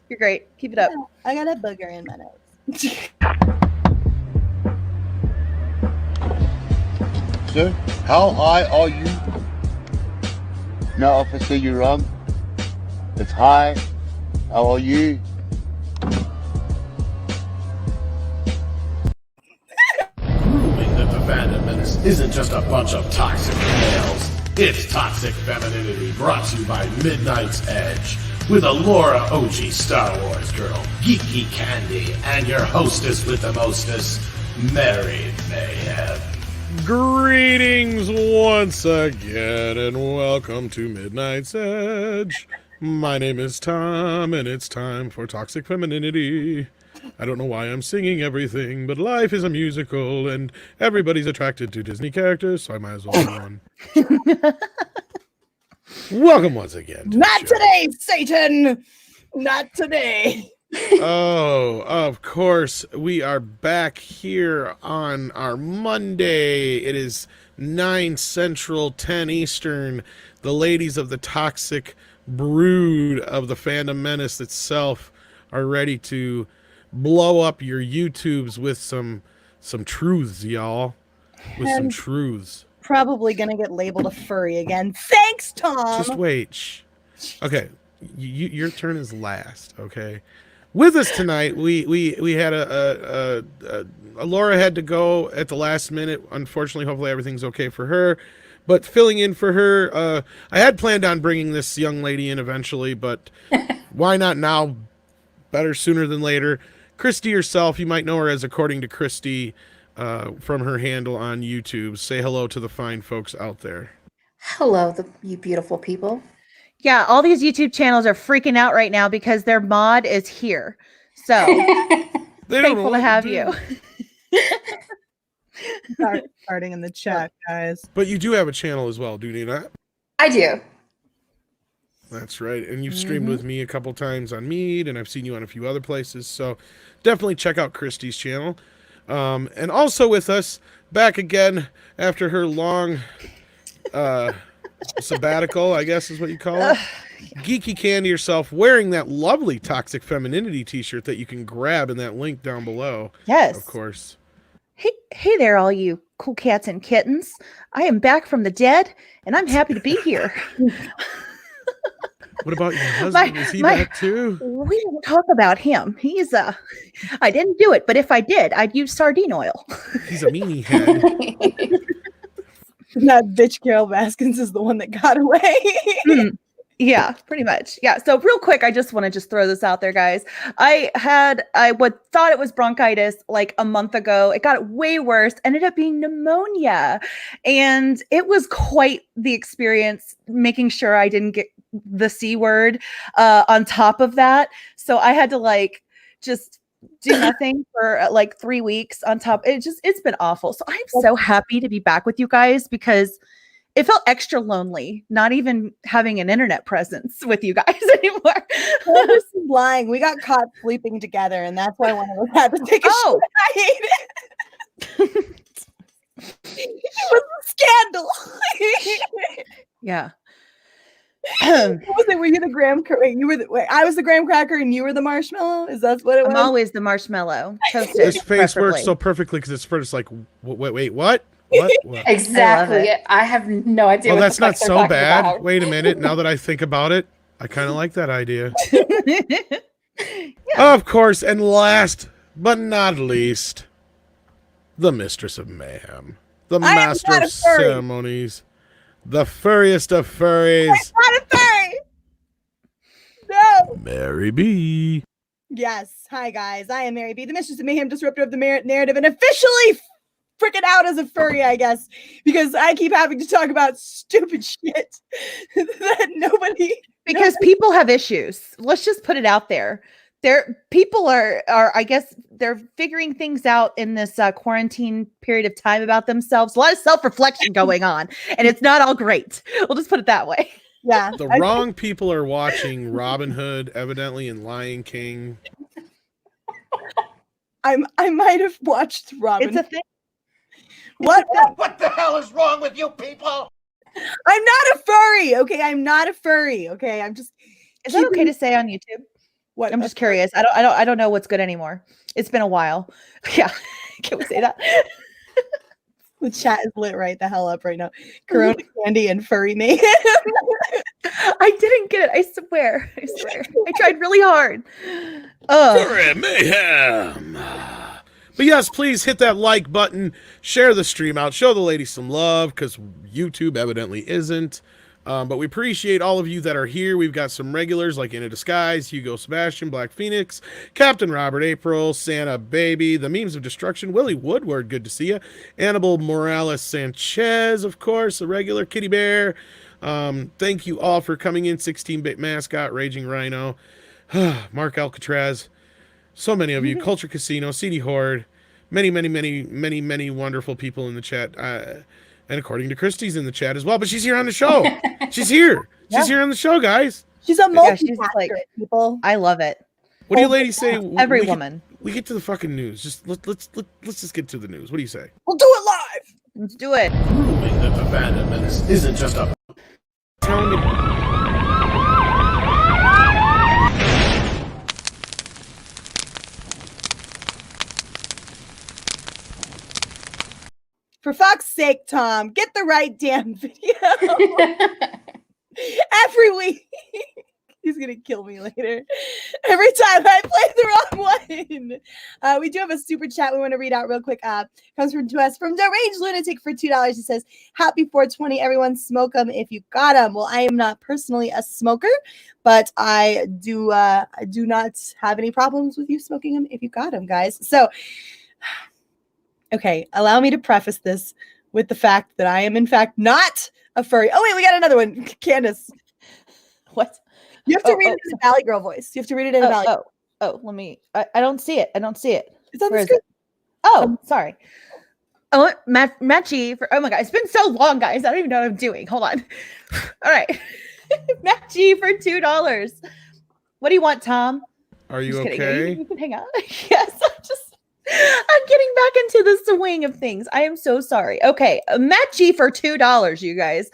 You're great. Keep it up. I got a booger in my nose. Sir, how high are you? No, officer, you're wrong. It's high. How are you? Proving that the Fandom Menace isn't just a bunch of toxic males. It's toxic femininity brought to you by Midnight's Edge with a Laura OG Star Wars girl, Geeky Candy, and your hostess with the mostest, Mary Mayhem. Greetings once again and welcome to Midnight's Edge. My name is Tom and it's time for Toxic Femininity. I don't know why I'm singing everything, but life is a musical and everybody's attracted to Disney characters, so I might as well do one. Welcome once again. Not today, Satan! Not today. Oh, of course, we are back here on our Monday. It is 9 Central, 10 Eastern. The ladies of the toxic brood of the Fandom Menace itself are ready to blow up your YouTubes with some truths, y'all. With some truths. Probably gonna get labeled a furry again. Thanks, Tom. Just wait. Shh. Okay, your turn is last. Okay. With us tonight, we had a Laura had to go at the last minute. Unfortunately, hopefully everything's okay for her. But filling in for her, I had planned on bringing this young lady in eventually, but why not now? Better sooner than later. Christy herself, you might know her as According to Christy from her handle on YouTube. Say hello to the fine folks out there. Hello, you beautiful people. Yeah, all these YouTube channels are freaking out right now because their mod is here. So thankful to have you. Starting in the chat, guys. But you do have a channel as well, do you not? I do. That's right. And you've streamed with me a couple times on Mead, and I've seen you on a few other places. So definitely check out Christy's channel. And also with us, back again after her long sabbatical, I guess is what you call it. Geeky Candy herself, wearing that lovely Toxic Femininity t-shirt that you can grab in that link down below. Yes. Of course. Hey there, all you cool cats and kittens. I am back from the dead, and I'm happy to be here. What about your husband? Is he back too? We don't talk about him. He's I didn't do it, but if I did, I'd use sardine oil. He's a meanie head. That bitch Carol Baskins is the one that got away. Yeah, pretty much. Yeah. So real quick, I just want to throw this out there, guys. I thought it was bronchitis like a month ago. It got way worse, ended up being pneumonia. And it was quite the experience making sure I didn't get the C word on top of that. So I had to just do nothing for 3 weeks on top. It's been awful. So I'm so happy to be back with you guys because it felt extra lonely, not even having an internet presence with you guys anymore. We're lying. We got caught sleeping together, and that's why one of us had to take a shit. I hate it. It was a scandal. Yeah. What was it? Were you the graham cracker? I was the graham cracker and you were the marshmallow? Is that what it was? I'm always the marshmallow. Toasted, His face preferably. works so perfectly because it's first like, wait, what? What? Exactly. I have no idea. Well, what that's the fuck not they're so talking bad. about. Wait a minute. Now that I think about it, I kind of like that idea. Of course, and last but not least, the Mistress of Mayhem, the Master of Ceremonies, the furriest of furries. I'm not a furry. No. Mary B. Yes. Hi, guys. I am Mary B, the Mistress of Mayhem, disruptor of the narrative, and officially freaking out as a furry, I guess, because I keep having to talk about stupid shit that nobody. Because people have issues. Let's just put it out there. People are I guess they're figuring things out in this quarantine period of time about themselves. A lot of self-reflection going on, and it's not all great. We'll just put it that way. Yeah. The wrong people are watching Robin Hood, evidently, and Lion King. I might have watched Robin. It's a thing. What the hell is wrong with you people? I'm not a furry, okay? I'm not a furry, okay? I'm just. Is that okay to say on YouTube? What? I'm just curious. I don't know what's good anymore. It's been a while. Yeah. Can we say that? The chat is lit right the hell up right now. Corona candy and furry mayhem. I didn't get it. I swear. I tried really hard. Furry mayhem. But yes, please hit that like button, share the stream out, show the ladies some love, because YouTube evidently isn't. But we appreciate all of you that are here. We've got some regulars like In a Disguise, Hugo Sebastian, Black Phoenix, Captain Robert April, Santa Baby, The Memes of Destruction, Willie Woodward, good to see you, Annabelle Morales Sanchez, of course, a regular, Kitty Bear. Thank you all for coming in. 16-bit Mascot, Raging Rhino, Mark Alcatraz, so many of you, Culture Casino, CD Horde, many wonderful people in the chat. And according to Christy's in the chat as well, but she's here on the show. She's here. She's here on the show, guys. She's a multitasker, people. I love it. What do you ladies say? Every woman. We get to the fucking news. Just let's just get to the news. What do you say? We'll do it live. Let's do it. Proving that the Fandom Menace isn't just a Telling me. For fuck's sake, Tom, get the right damn video. Every week. He's going to kill me later. Every time I play the wrong one. We do have a super chat we want to read out real quick. Comes to us from Deranged Lunatic for $2. He says, happy 420, everyone. Smoke them if you got them. Well, I am not personally a smoker, but I do not have any problems with you smoking them if you got them, guys. So, okay, allow me to preface this with the fact that I am, in fact, not a furry. Oh, wait, we got another one. Candace. What? You have to read it in a Valley Girl voice. You have to read it in a Valley. Let me. I don't see it. It's on Where the is screen. it? Oh, sorry. Oh, Matchy for. Oh my god, it's been so long, guys. I don't even know what I'm doing. Hold on. All right, Matchy for $2. What do you want, Tom? Are you Just okay? Kidding. You can hang out. Yes, I'm getting back into the swing of things. I am so sorry. Okay, Matchy for $2, you guys.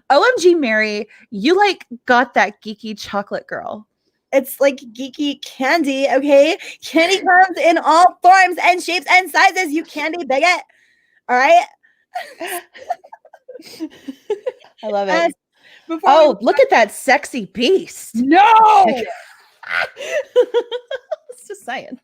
OMG, Mary, you like got that geeky chocolate girl. It's like geeky candy, okay? Candy comes in all forms and shapes and sizes, you candy bigot. All right? I love it. Before look at that sexy beast. No! It's just saying.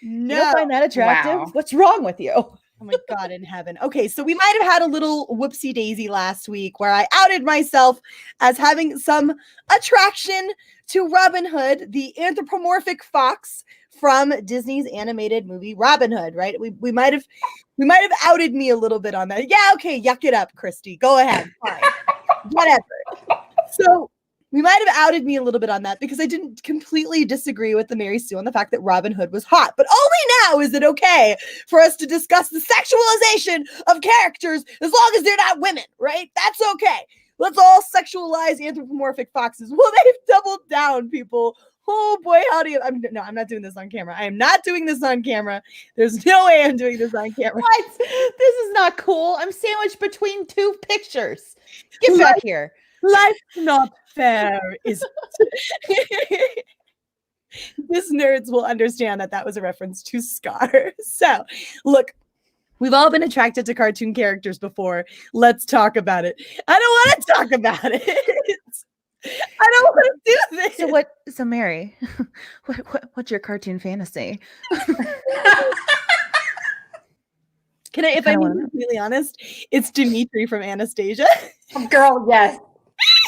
No. You don't find that attractive? Wow. What's wrong with you? Oh my God in heaven. Okay, so we might have had a little whoopsie daisy last week where I outed myself as having some attraction to Robin Hood, the anthropomorphic fox from Disney's animated movie Robin Hood, right? We might have outed me a little bit on that. Yeah, okay, yuck it up, Christy. Go ahead. Fine. Whatever. So we might have outed me a little bit on that because I didn't completely disagree with the Mary Sue on the fact that Robin Hood was hot. But only now is it okay for us to discuss the sexualization of characters as long as they're not women, right? That's okay. Let's all sexualize anthropomorphic foxes. Well, they've doubled down, people. Oh boy, howdy. I'm not doing this on camera. I am not doing this on camera. There's no way I'm doing this on camera. What? This is not cool. I'm sandwiched between two pictures. Get back here. Life's not fair, is it? This nerds will understand that was a reference to Scar. So, look, we've all been attracted to cartoon characters before. Let's talk about it. I don't want to talk about it. I don't want to do this. So Mary, what's your cartoon fantasy? Can I, if I'm completely honest, it's Dimitri from Anastasia. Girl, yes.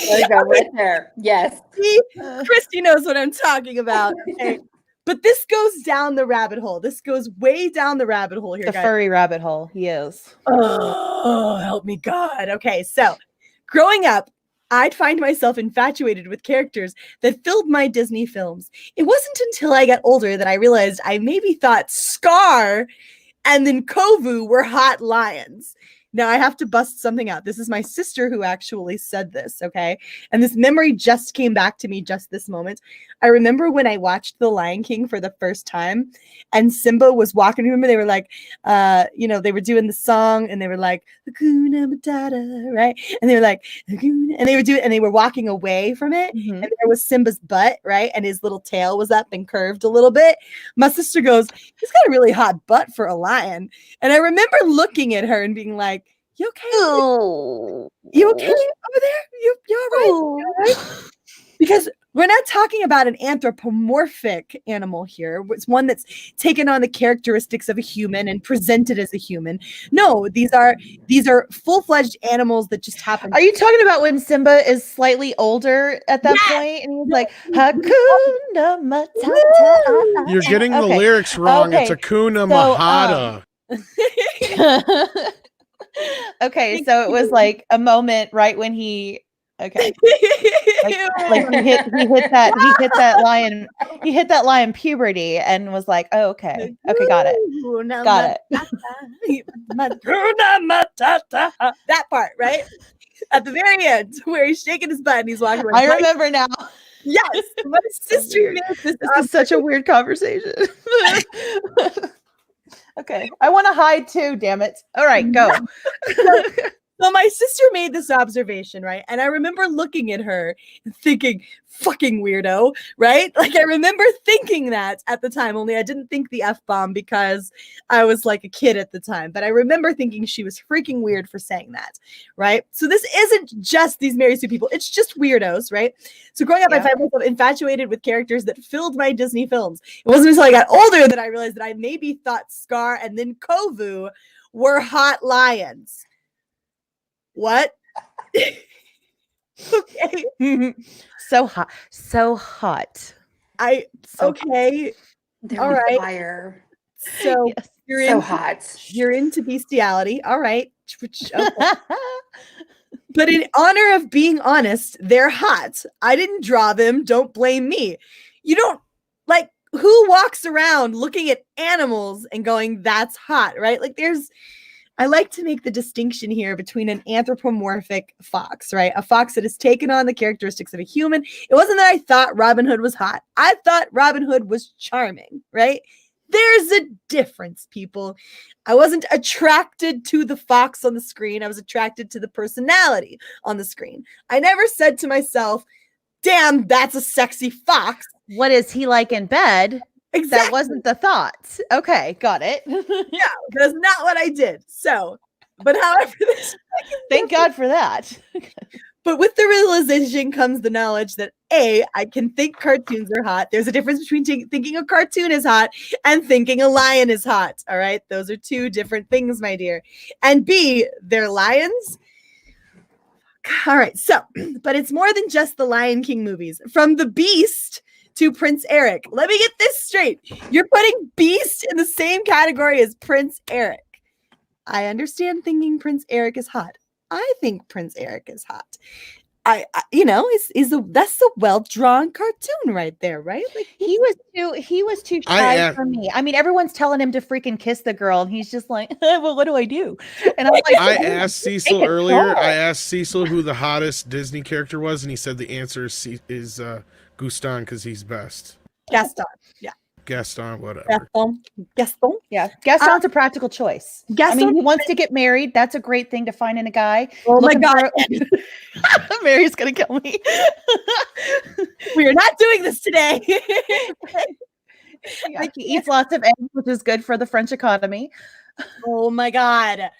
There you go, right there. Yes. See, Christy knows what I'm talking about. Okay. But this goes down the rabbit hole. This goes way down the rabbit hole here, The guys. furry rabbit hole. He is. Oh, help me God. Okay, so growing up, I'd find myself infatuated with characters that filled my Disney films. It wasn't until I got older that I realized I maybe thought Scar and then Kovu were hot lions. Now I have to bust something out. This is my sister who actually said this, okay? And this memory just came back to me just this moment. I remember when I watched The Lion King for the first time and Simba was walking. Remember they were like, they were doing the song and they were like, Hakuna Matata, right? And they were like, Hakuna, and they were doing, and they were walking away from it. Mhm. And there was Simba's butt, right? And his little tail was up and curved a little bit. My sister goes, he's got a really hot butt for a lion. And I remember looking at her and being like, you okay? You okay over there? You all right? You all right? Because we're not talking about an anthropomorphic animal here. It's one that's taken on the characteristics of a human and presented as a human. No, these are full-fledged animals that just happen. Are you talking about when Simba is slightly older at that point and he's like Hakuna Matata? You're getting the Okay. lyrics wrong. It's Okay. Hakuna So, Mahata. Okay, so it was like a moment right when he like he hit that lion puberty and was like, oh, okay, got it. That part, right? At the very end, where he's shaking his butt and he's walking around. I remember now. Yes, my sister made this. This is such a weird conversation. Okay, I want to hide too. Damn it! All right, go. So my sister made this observation, right? And I remember looking at her and thinking, fucking weirdo, right? Like I remember thinking that at the time, only I didn't think the F-bomb because I was like a kid at the time. But I remember thinking she was freaking weird for saying that, right? So this isn't just these Mary Sue people. It's just weirdos, right? So growing up, I found myself infatuated with characters that filled my Disney films. It wasn't until I got older that I realized that I maybe thought Scar and then Kovu were hot lions. What? Okay. So hot. Okay. They're All on right. fire. So Yes. you're So in, hot. You're into bestiality. All right. Okay. But in honor of being honest, they're hot. I didn't draw them. Don't blame me. You don't like who walks around looking at animals and going, that's hot, right? Like I like to make the distinction here between an anthropomorphic fox, right? A fox that has taken on the characteristics of a human. It wasn't that I thought Robin Hood was hot. I thought Robin Hood was charming, right? There's a difference, people. I wasn't attracted to the fox on the screen. I was attracted to the personality on the screen. I never said to myself, damn, that's a sexy fox. What is he like in bed? Exactly. That wasn't the thought. Okay, got it. Yeah, that's not what I did. So, but however, Thank God for that. But with the realization comes the knowledge that A, I can think cartoons are hot. There's a difference between thinking a cartoon is hot and thinking a lion is hot. All right, those are two different things, my dear. And B, they're lions. All right, so, but it's more than just the Lion King movies. From The Beast to Prince Eric. Let me get this straight. You're putting Beast in the same category as Prince Eric. I understand thinking Prince Eric is hot. I think Prince Eric is hot. That's a well-drawn cartoon right there, right? Like he was too shy for me. I mean, everyone's telling him to freaking kiss the girl, and he's just like, well, what do I do? And I'm like, I asked Cecil earlier. I asked Cecil who the hottest Disney character was, and he said the answer is Gaston because he's best. Gaston, yeah. Gaston, whatever. Gaston. Yeah, Gaston's a practical choice. I mean, he wants to get married. That's a great thing to find in a guy. Oh my God. Mary's going to kill me. We are not doing this today. Yeah, he eats lots of eggs, which is good for the French economy. Oh my God.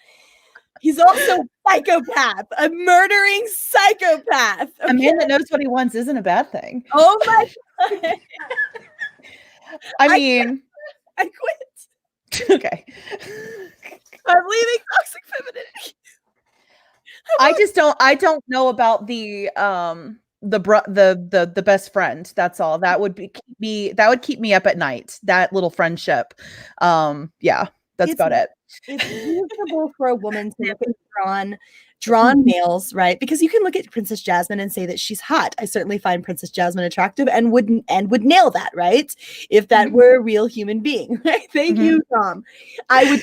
He's also a psychopath, a murdering psychopath. Okay? A man that knows what he wants isn't a bad thing. Oh my God. I mean, I quit. Okay. I'm leaving toxic femininity. I don't know about the best friend. That's all. That would keep me up at night. That little friendship. Yeah, that's about it. It's reasonable for a woman to look at Ron drawn males, right? Because you can look at Princess Jasmine and say that she's hot. I certainly find Princess Jasmine attractive and would nail that, right? If that were a real human being, right? Thank you, Tom. I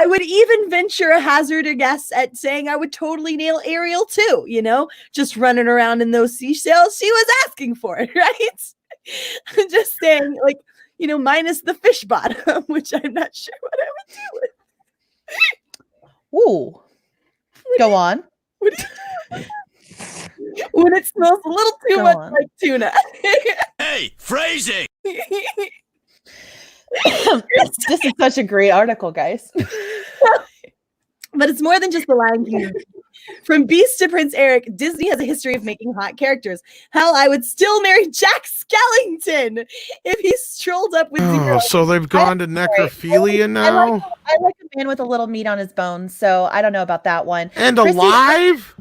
would even venture a hazard a guess at saying I would totally nail Ariel too, you know, just running around in those seashells. She was asking for it, right? Just saying, like, you know, minus the fish bottom, which I'm not sure what I would do with. Ooh. Go on. What do you do? When it smells a little too much like tuna. Hey, phrasing! This is such a great article, guys. But it's more than just the Lion King. From Beast to Prince Eric, Disney has a history of making hot characters. Hell, I would still marry Jack Skellington if he strolled up with zero. So they've gone to necrophilia now? I like a man with a little meat on his bones, so I don't know about that one. And Alive?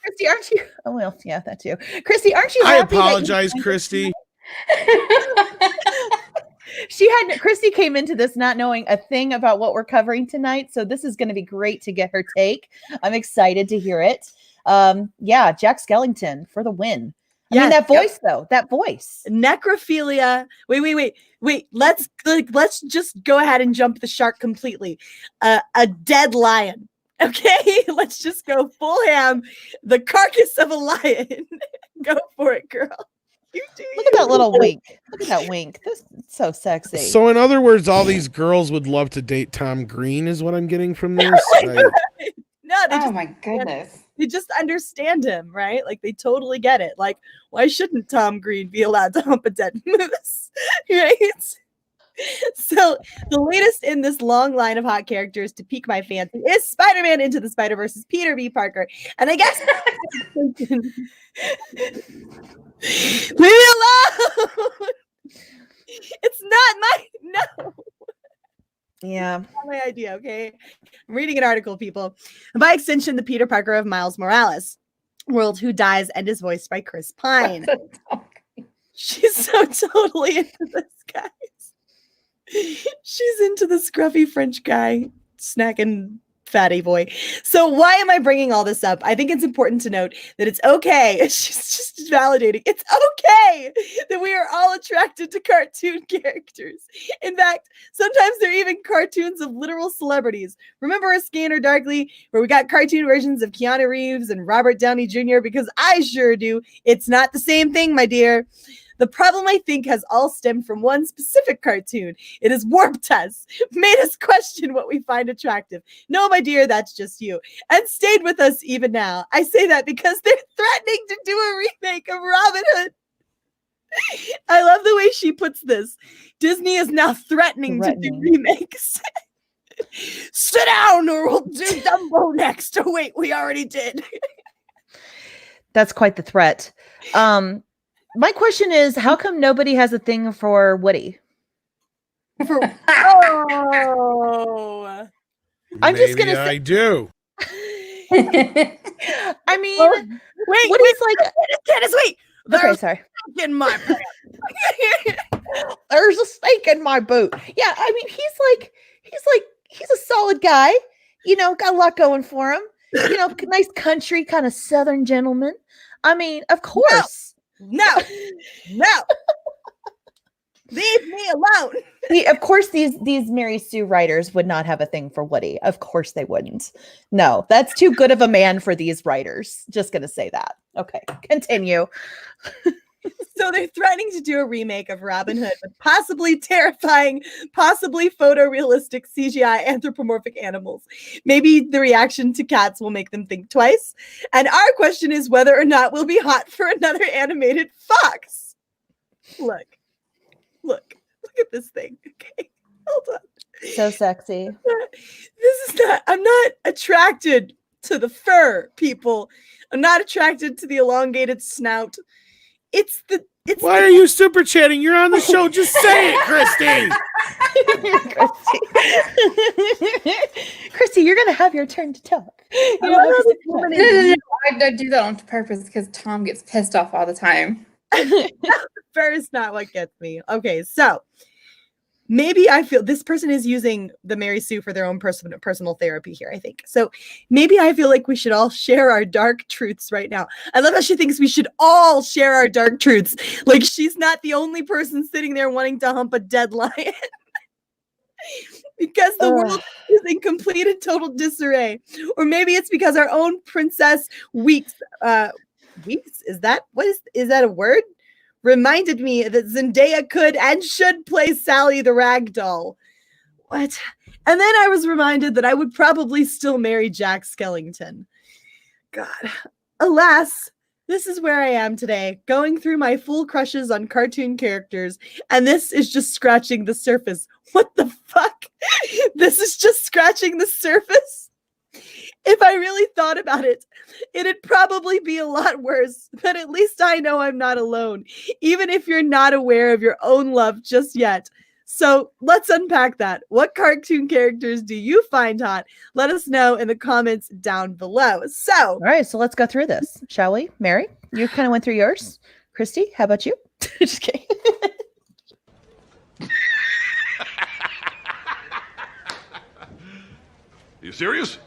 Christy, aren't you? Oh, well, yeah, that too. Christy, aren't you I happy apologize, Christy. Christy came into this not knowing a thing about what we're covering tonight, so this is going to be great to get her take. I'm excited to hear it. Yeah, Jack Skellington for the win. I mean, that voice though, that voice. Necrophilia. Wait. Let's just go ahead and jump the shark completely. A dead lion. Okay, let's just go full ham. The carcass of a lion. Go for it, girl. Look at that little wink. Look at that wink. This is so sexy. So, in other words, all these girls would love to date Tom Green, is what I'm getting from this. Oh my goodness. They just understand him, right? Like they totally get it. Like, why shouldn't Tom Green be allowed to hump a dead moose? Right? So the latest in this long line of hot characters to pique my fancy is Spider-Man Into the Spider-Verse's Peter B. Parker. And I guess leave me alone. It's not my Yeah. not my idea, okay? I'm reading an article, people. And by extension, the Peter Parker of Miles Morales' world, who dies and is voiced by Chris Pine. She's so totally into this, guys. She's into the scruffy French guy, snacking fatty boy. So why am I bringing all this up? I think it's important to note that it's okay. She's just validating. It's okay that we are all attracted to cartoon characters. In fact, sometimes they're even cartoons of literal celebrities. Remember A Scanner Darkly, where we got cartoon versions of Keanu Reeves and Robert Downey Jr.? Because I sure do. It's not the same thing, my dear. The problem, I think, has all stemmed from one specific cartoon. It has warped us, made us question what we find attractive. No, my dear, that's just you. And stayed with us even now. I say that because they're threatening to do a remake of Robin Hood. I love the way she puts this. Disney is now threatening to do remakes. Sit down or we'll do Dumbo next. Oh, wait, we already did. That's quite the threat. My question is, how come nobody has a thing for Woody? I'm just gonna say, I do. I mean, Woody's like, Candace, wait. Okay, sorry. In my pants. There's a snake in my boot. Yeah, I mean, he's a solid guy. You know, got a lot going for him. You know, nice country kind of Southern gentleman. I mean, of course. No. Leave me alone. Of course, these Mary Sue writers would not have a thing for Woody. Of course they wouldn't. No, that's too good of a man for these writers. Just gonna say that. Okay, continue. So they're threatening to do a remake of Robin Hood with possibly terrifying, possibly photorealistic CGI anthropomorphic animals. Maybe the reaction to cats will make them think twice. And our question is whether or not we'll be hot for another animated fox. Look at this thing. Okay, hold on. So sexy. I'm not attracted to the fur, people. I'm not attracted to the elongated snout. Why are you super chatting? You're on the show. Just say it, Christy. Christy, you're gonna have your turn to talk. No, I do that on purpose because Tom gets pissed off all the time. Fur is not what gets me. Okay, so maybe I feel this person is using the Mary Sue for their own personal therapy here, I think. So maybe I feel like we should all share our dark truths right now. I love how she thinks we should all share our dark truths. Like she's not the only person sitting there wanting to hump a dead lion. Because the world is in complete and total disarray. Or maybe it's because our own Princess Weeks, is that a word? Reminded me that Zendaya could and should play Sally the Ragdoll. What? And then I was reminded that I would probably still marry Jack Skellington. God. Alas, this is where I am today, going through my full crushes on cartoon characters, and this is just scratching the surface. What the fuck? This is just scratching the surface? If I really thought about it, it'd probably be a lot worse, but at least I know I'm not alone, even if you're not aware of your own love just yet. So let's unpack that. What cartoon characters do you find hot? Let us know in the comments down below. So, All right, so let's go through this, shall we? Mary, you kind of went through yours. Christy, how about you? Just kidding. You serious?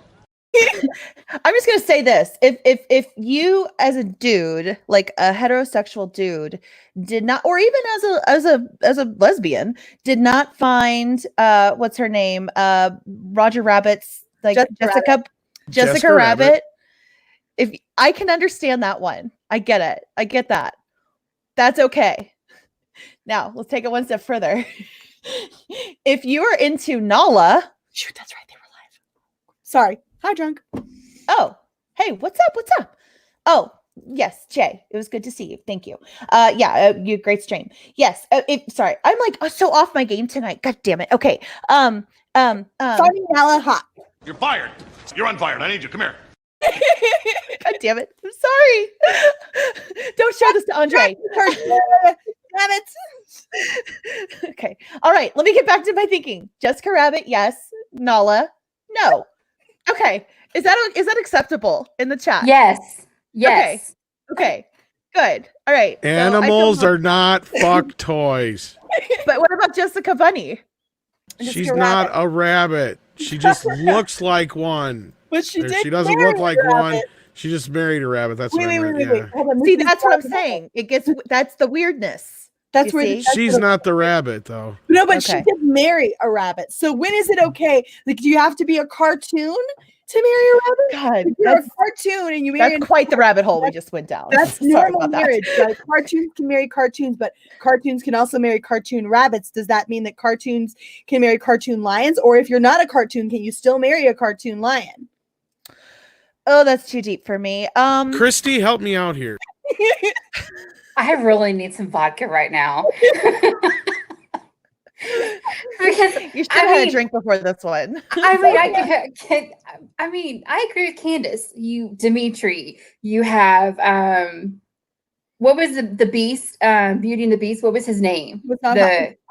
I'm just gonna say this: if you as a dude, like a heterosexual dude, did not, or even as a lesbian, did not find what's her name, Roger Rabbit's like Jessica Rabbit. If I can understand that one, I get it. I get that. That's okay. Now let's take it one step further. If you are into Nala, shoot, that's right, they were live. Sorry. Hi, drunk. Oh, hey, what's up? What's up? Oh, yes, Jay. It was good to see you. Thank you. You great stream. Yes. Sorry, I'm like so off my game tonight. God damn it. Okay. Finding Nala hot. You're fired. You're unfired. I need you. Come here. God damn it. I'm sorry. Don't show this to Andre. Damn it. Okay. All right. Let me get back to my thinking. Jessica Rabbit, yes. Nala, no. Okay. Is that acceptable in the chat? Yes. Yes. Okay. Good. All right. Animals are not fuck toys. But what about Jessica Bunny? She's not a rabbit. She just looks like one. But she doesn't look like one. She just married a rabbit. That's what I meant. Yeah. See, that's what I'm saying. That's the weirdness. That's where she's not the rabbit, though. No, but she did marry a rabbit. So when is it okay? Like, do you have to be a cartoon to marry a rabbit? God, if you're a cartoon and you marry. That's quite the rabbit hole we just went down. That's normal marriage. Like, cartoons can marry cartoons, but cartoons can also marry cartoon rabbits. Does that mean that cartoons can marry cartoon lions? Or if you're not a cartoon, can you still marry a cartoon lion? Oh, that's too deep for me. Christy, help me out here. I really need some vodka right now. Because you should have had a drink before this one. I agree with Candace. Dimitri, you have what was the Beast? Beauty and the Beast. What was his name?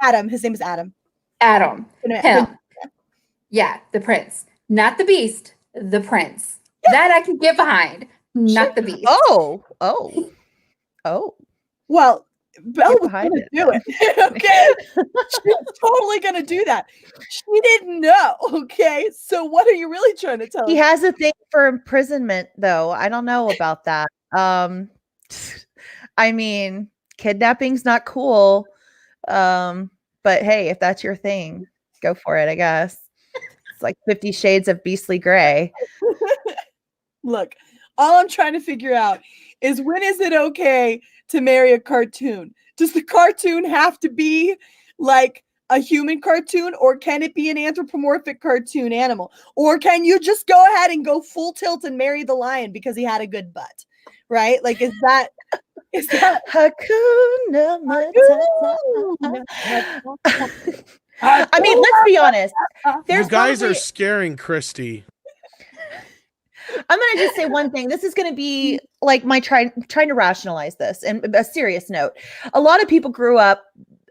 Adam. His name is Adam. Adam. Him. Yeah, the prince, not the Beast. The prince. That I can get behind. Not the Beast. Oh. Well, Belle was going to do it. Okay. She was totally going to do that. She didn't know. Okay. So what are you really trying to tell us? He has a thing for imprisonment, though. I don't know about that. I mean, kidnapping's not cool. But hey, if that's your thing, go for it, I guess. It's like 50 Shades of Beastly Gray. Look, all I'm trying to figure out is when is it okay to marry a cartoon? Does the cartoon have to be like a human cartoon, or can it be an anthropomorphic cartoon animal? Or can you just go ahead and go full tilt and marry the lion because he had a good butt? Right? Like, is that Hakuna Matata? I mean, let's be honest. You guys are scaring Christy. I'm going to just say one thing. This is going to be like my trying to rationalize this, and a serious note. A lot of people grew up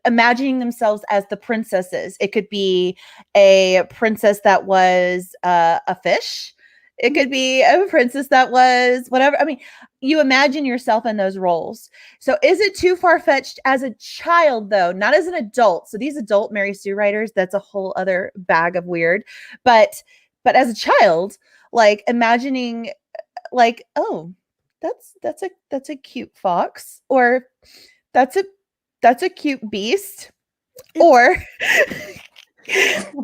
imagining themselves as the princesses. It could be a princess that was a fish. It could be a princess that was whatever. I mean, you imagine yourself in those roles. So is it too far-fetched as a child, though? Not as an adult. So these adult Mary Sue writers, that's a whole other bag of weird. But as a child, like imagining like, oh, that's a cute fox, or that's a cute beast, or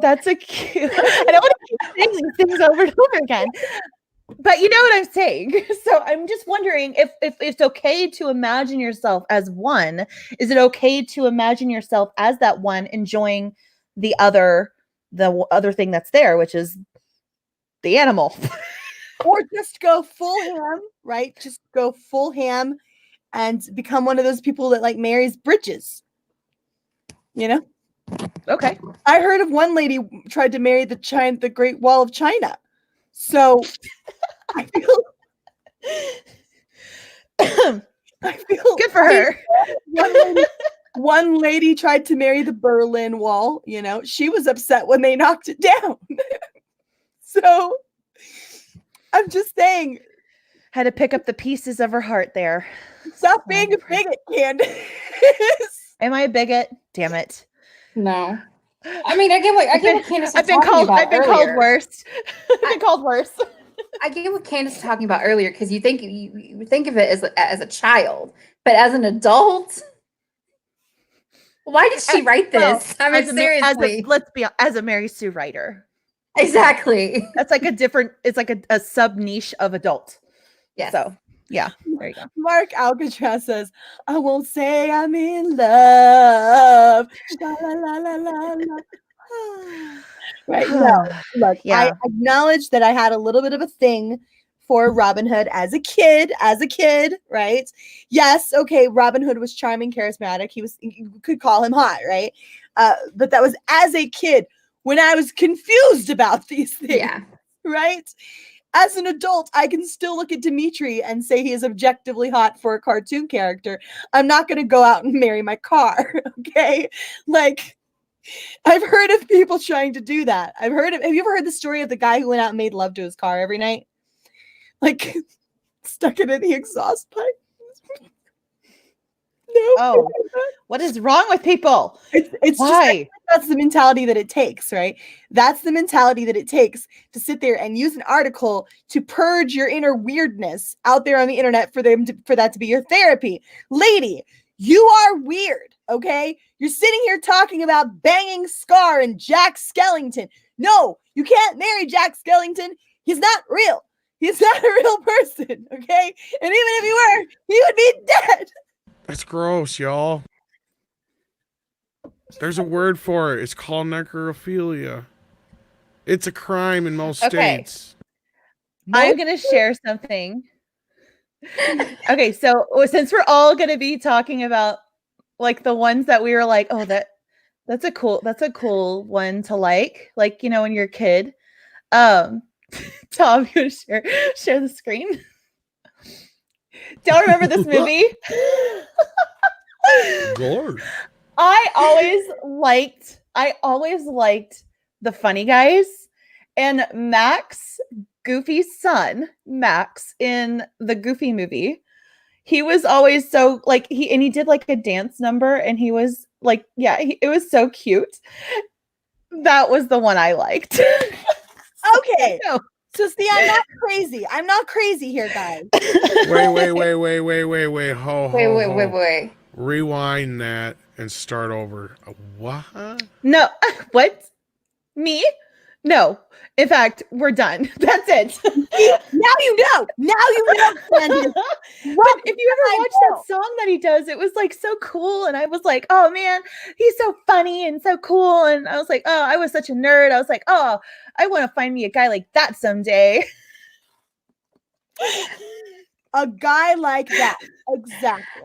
that's a cute. I don't want to keep saying these things over and over again, but you know what I'm saying. So I'm just wondering if it's okay to imagine yourself as one. Is it okay to imagine yourself as that one, enjoying the other thing that's there, which is the animal? Or just go full ham, right? Just go full ham and become one of those people that like marries bridges. You know? Okay. I heard of one lady tried to marry the Great Wall of China. So I feel good for her. One lady tried to marry the Berlin Wall, you know. She was upset when they knocked it down. So I'm just saying, had to pick up the pieces of her heart there. Stop being a bigot, Candace. Am I a bigot? Damn it. No. I mean, I get what Candace was talking about I've been called worse. I've been called worse. I get what Candace was talking about earlier, because you think of it as a child, but as an adult, why did she write this? I mean, seriously. Let's be honest, as a Mary Sue writer. Exactly. That's like it's like a sub niche of adult. Yes. So yeah, there you go. Mark Alcatraz says, I won't say I'm in love. La, la, la, la, la, la. Right. No, look, Yeah. I acknowledge that I had a little bit of a thing for Robin Hood as a kid, right? Yes, okay, Robin Hood was charming, charismatic. You could call him hot, right? But that was as a kid when I was confused about these things. Yeah. Right? As an adult, I can still look at Dimitri and say he is objectively hot for a cartoon character. I'm not going to go out and marry my car, okay? Like, I've heard of people trying to do that. Have you ever heard the story of the guy who went out and made love to his car every night? Like, stuck it in the exhaust pipe? No. Oh, what is wrong with people? It's why? Just, that's the mentality that it takes, right? That's the mentality that it takes to sit there and use an article to purge your inner weirdness out there on the internet for that to be your therapy. Lady, you are weird, okay? You're sitting here talking about banging Scar and Jack Skellington. No, you can't marry Jack Skellington. He's not real. He's not a real person, okay? And even if he were, he would be dead. That's gross, y'all. There's a word for it. It's called necrophilia. It's a crime in most states. I'm going to share something. Okay, so since we're all going to be talking about like the ones that we were like, oh, that's a cool one to like, you know, when you're a kid. Tom, you want to share the screen? Don't remember this movie. Lord. I always liked the funny guys, and Max, Goofy's son, Max in the Goofy movie. He was always so like he did like a dance number, and he was like, yeah, it was so cute. That was the one I liked. Okay. So see, I'm not crazy. I'm not crazy here, guys. Wait. Wait. Rewind that and start over. What? No. What? Me? No. In fact, we're done. That's it. Now you know. Candace. But if you ever watch that song that he does, it was like so cool. And I was like, oh man, he's so funny and so cool. And I was like, oh, I was such a nerd. I was like, oh, I want to find me a guy like that someday. A guy like that. Exactly.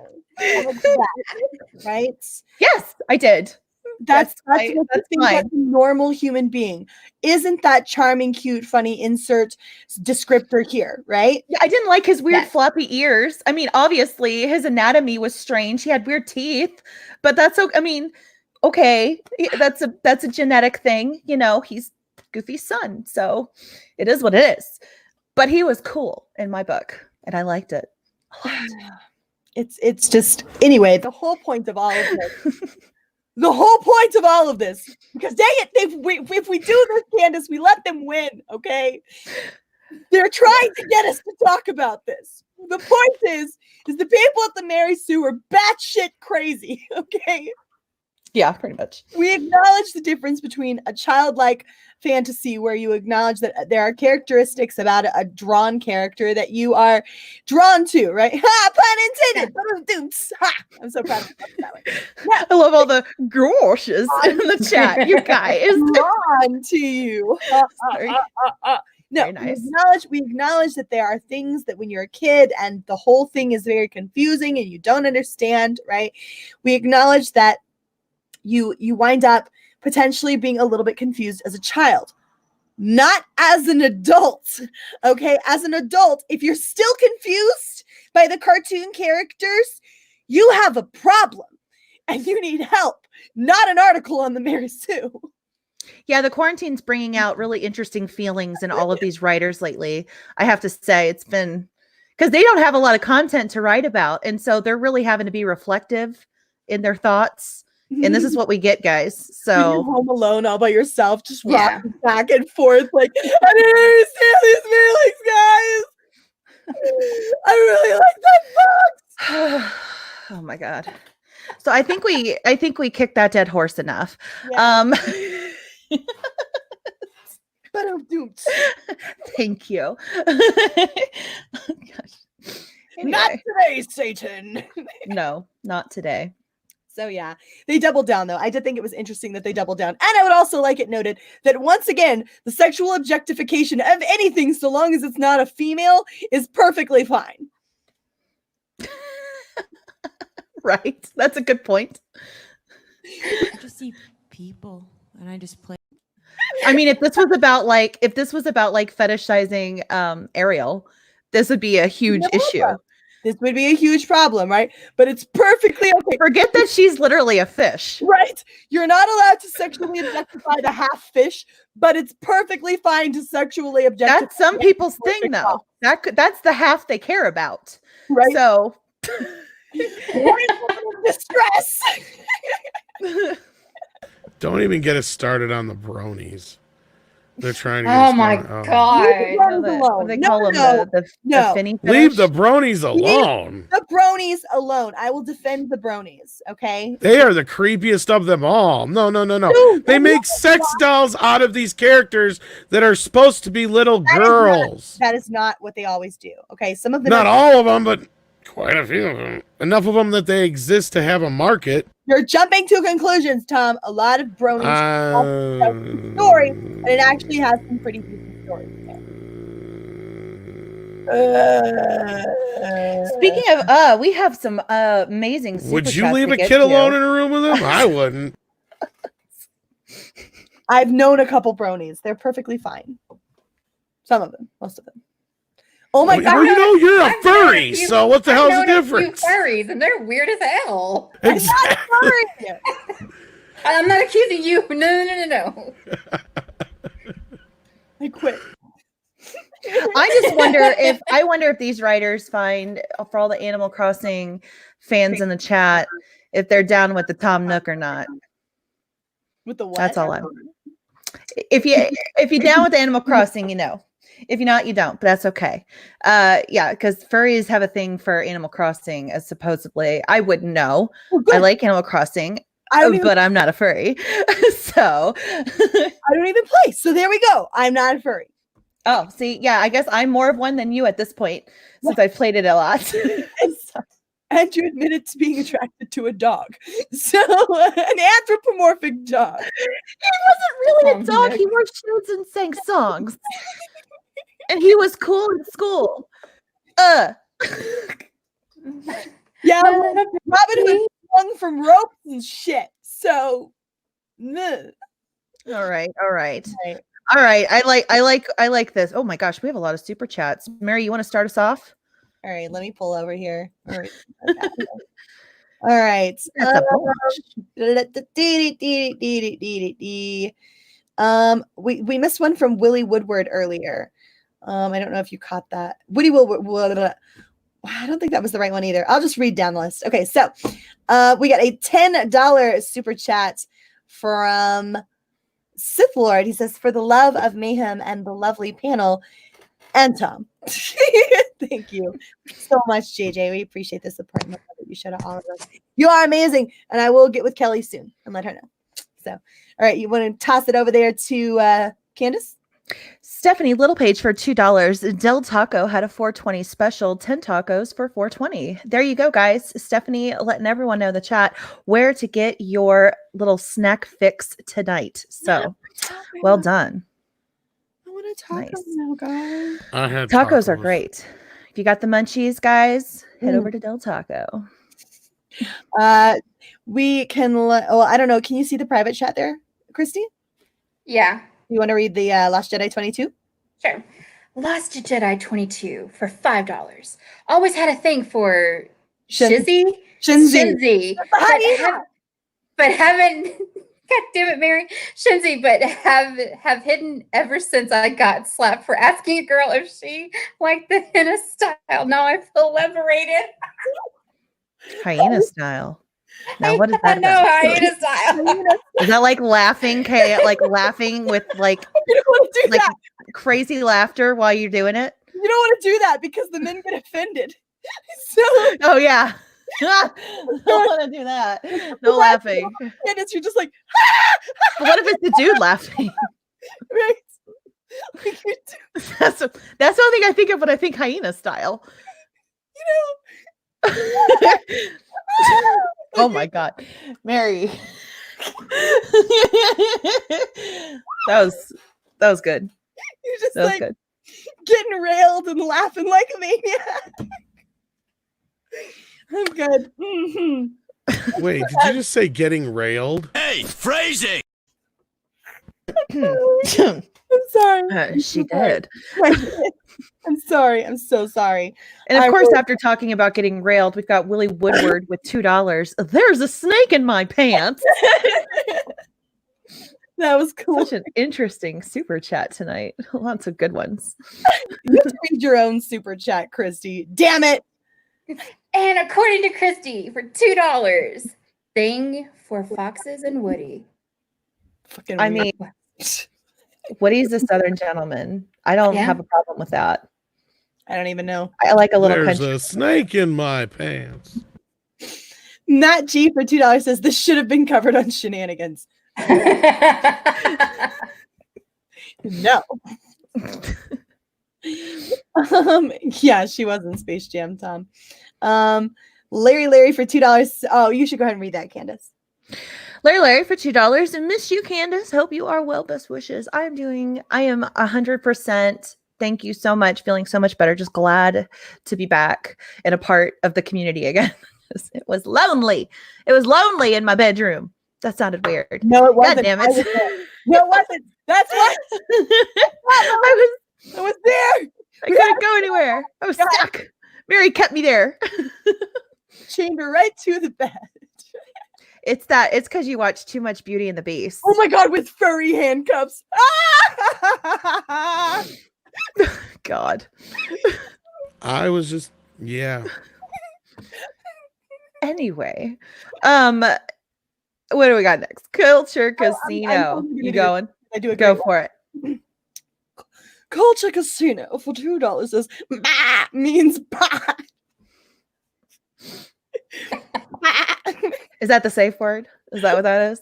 Right? Yes, I did. That's a normal human being. Isn't that charming, cute, funny? Insert descriptor here, right? Yeah, I didn't like his weird floppy ears. I mean, obviously his anatomy was strange. He had weird teeth, but that's okay. I mean, okay, that's a genetic thing. You know, he's Goofy's son, so it is what it is. but he was cool in my book, and I liked it a lot. It's just anyway. The whole point of all of this. The whole point of all of this, because dang it, if we do this, Candace, we let them win. Okay, they're trying to get us to talk about this. The point is the people at the Mary Sue are batshit crazy. Okay. Yeah, pretty much. We acknowledge the difference between a childlike fantasy where you acknowledge that there are characteristics about a drawn character that you are drawn to, right? Ha! Pun intended. Ha! I'm so proud of myself that way. Yeah. I love all the goshes in the chat, you guys. Drawn to you. No, Very nice. we acknowledge that there are things that when you're a kid and the whole thing is very confusing and you don't understand, right? We acknowledge that you wind up potentially being a little bit confused as a child, not as an adult. Okay, as an adult, if you're still confused by the cartoon characters, you have a problem and you need help, not an article on the Mary Sue. Yeah, the quarantine's bringing out really interesting feelings in all of these writers lately. I have to say, it's been because they don't have a lot of content to write about, and so they're really having to be reflective in their thoughts. And this is what we get, guys. So you're home alone all by yourself, just rocking back and forth, like, I didn't understand these feelings, guys. I really like that book. Oh my god. So I think we kicked that dead horse enough. Yeah. Thank you. Gosh. Anyway. Not today, Satan. No, not today. So yeah, they doubled down though. I did think it was interesting that they doubled down. And I would also like it noted that once again, the sexual objectification of anything, so long as it's not a female, is perfectly fine. Right. That's a good point. I just see people and I just play. I mean, if this was about like fetishizing Ariel, this would be a huge issue. This would be a huge problem, right? But it's perfectly okay. Forget that she's literally a fish. Right. You're not allowed to sexually objectify the half fish, but it's perfectly fine to sexually objectify. That's some people's thing, though. That's the half they care about. Right. So distress. Don't even get us started on the bronies. They're trying to. Oh my god! They call them the finny finish. Leave the bronies alone. The bronies alone. I will defend the bronies. Okay. They are the creepiest of them all. No. Dude, they make sex dolls out of these characters that are supposed to be little girls. That is not what they always do. Okay. Some of them. Not all of them, but quite a few of them. Enough of them that they exist to have a market. You're jumping to conclusions, Tom. A lot of bronies story, and it actually has some pretty decent stories. Speaking of, we have some amazing. Would you leave a kid alone in a room with him? I wouldn't. I've known a couple bronies. They're perfectly fine. Some of them, most of them. Oh my god! Well, you know you're a furry, so what the hell's the difference? Furries, and they're weird as hell. Exactly. I'm not accusing you. No. I quit. I just wonder if these writers find, for all the Animal Crossing fans in the chat, if they're down with the Tom Nook or not. With the what? That's all I'm. If you're down with Animal Crossing, you know. If you're not, you don't, but that's okay. Yeah, because furries have a thing for Animal Crossing, as supposedly. I wouldn't know. I like Animal Crossing, but I'm not a furry. So I don't even play. So there we go. I'm not a furry. Oh, see, yeah, I guess I'm more of one than you at this point, since I've played it a lot. And you admitted to being attracted to a dog. So an anthropomorphic dog. He wasn't really a dog. He wore shoes and sang songs. And he was cool in school. Yeah, Robin Hood swung from ropes and shit. So, all right. I like this. Oh my gosh, we have a lot of super chats. Mary, you want to start us off? All right, let me pull over here. All right. We missed one from Willie Woodward earlier. I don't know if you caught that. Woody I don't think that was the right one either. I'll just read down the list. Okay, so we got a $10 super chat from Sith Lord. He says, for the love of mayhem and the lovely panel and Tom. Thank you so much, JJ. We appreciate the support and the love that you show to all of us. You are amazing, and I will get with Kelly soon and let her know. So, all right, you want to toss it over there to Candace? Stephanie Littlepage for $2. Del Taco had a 420 special, 10 tacos for $4.20. There you go, guys. Stephanie letting everyone know in the chat where to get your little snack fix tonight. So, well done. I want to taco Nice. now, guys. I had Tacos are great. If you got the munchies, guys, head over to Del Taco. We can. Well, I don't know. Can you see the private chat there, Christy? Yeah. You want to read the Last Jedi 22? Sure. Last Jedi 22 for $5. Always had a thing for Shinzi. But haven't. God damn it, Mary. Shinzi, but have hidden ever since I got slapped for asking a girl if she liked the henna style. Now I feel liberated. Hyena style. Now, what is that? No, hyena style. Is that like laughing, like laughing with like, You don't want to do like that. crazy laughter while you're doing it? You don't want to do that because the men get offended. So, Oh yeah. Don't want to do that. No laughing. and it's you're just like, But what if it's the dude laughing? right? Like you do, That's the only thing I think of when I think hyena style. you know. Oh my god, Mary. that was good. You're just That was like good. getting railed and laughing like a maniac. I'm good. Mm-hmm. Wait, did you just say getting railed? Hey, phrasing! I'm sorry. She did. I'm sorry. I'm so sorry. And of I course, really- after talking about getting railed, we've got Willie Woodward with $2. There's a snake in my pants. That was cool. Such an interesting super chat tonight. Lots of good ones. You have to read your own super chat, Christy. Damn it. And according to Christy, for $2, thing for foxes and Woody. Fucking I weird. mean, Woody's a Southern gentleman. I don't have a problem with that. I don't even know. I like a little There's country. a snake in my pants. Matt G for $2 says this should have been covered on shenanigans. No. Yeah, she was in Space Jam, Tom. Larry for $2. Oh, you should go ahead and read that, Candace. Larry for $2 and miss you, Candace. Hope you are well. Best wishes. I am 100%. Thank you so much. Feeling so much better. Just glad to be back and a part of the community again. It was lonely. It was lonely in my bedroom. That sounded weird. No, it wasn't. God damn I was it. there. No, it wasn't. That's what I was there. couldn't go anywhere. I was stuck. Mary kept me there. Chained her right to the bed. It's because you watch too much Beauty and the Beast. Oh my god, with furry handcuffs. God. I was just, yeah. Anyway, what do we got next? Culture Casino. You going? I do a Go great for it. Culture Casino for $2 says bah means bah. Is that the safe word? Is that what that is?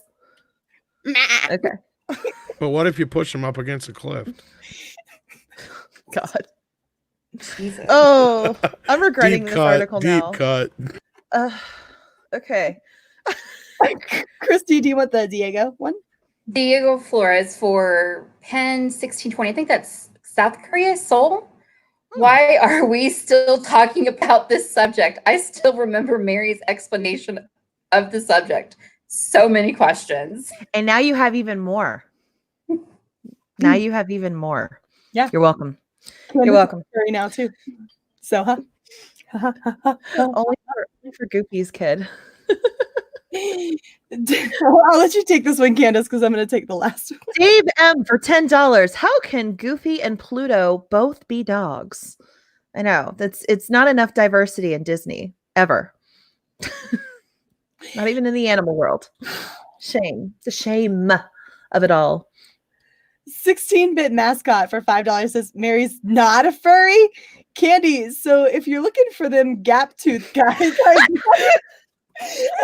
Okay. But what if you push him up against a cliff? God. Jesus. Oh, I'm regretting Deep this cut, article now. deep cut. Okay. Christy, do you want the Diego one? Diego Flores for Pen 1620. I think that's South Korea, Seoul. Why are we still talking about this subject? I still remember Mary's explanation of the subject. So many questions. And now you have even more. Now you have even more. Yeah. You're welcome. You're welcome. Furry now too. So, Only for Goopy's kid. I'll let you take this one, Candace, because I'm going to take the last one. Dave M for $10. How can Goofy and Pluto both be dogs? I know it's not enough diversity in Disney ever. Not even in the animal world. Shame. It's a shame of it all. 16-bit mascot for $5 says Mary's not a furry. Candy. So if you're looking for them gap tooth guys, yeah,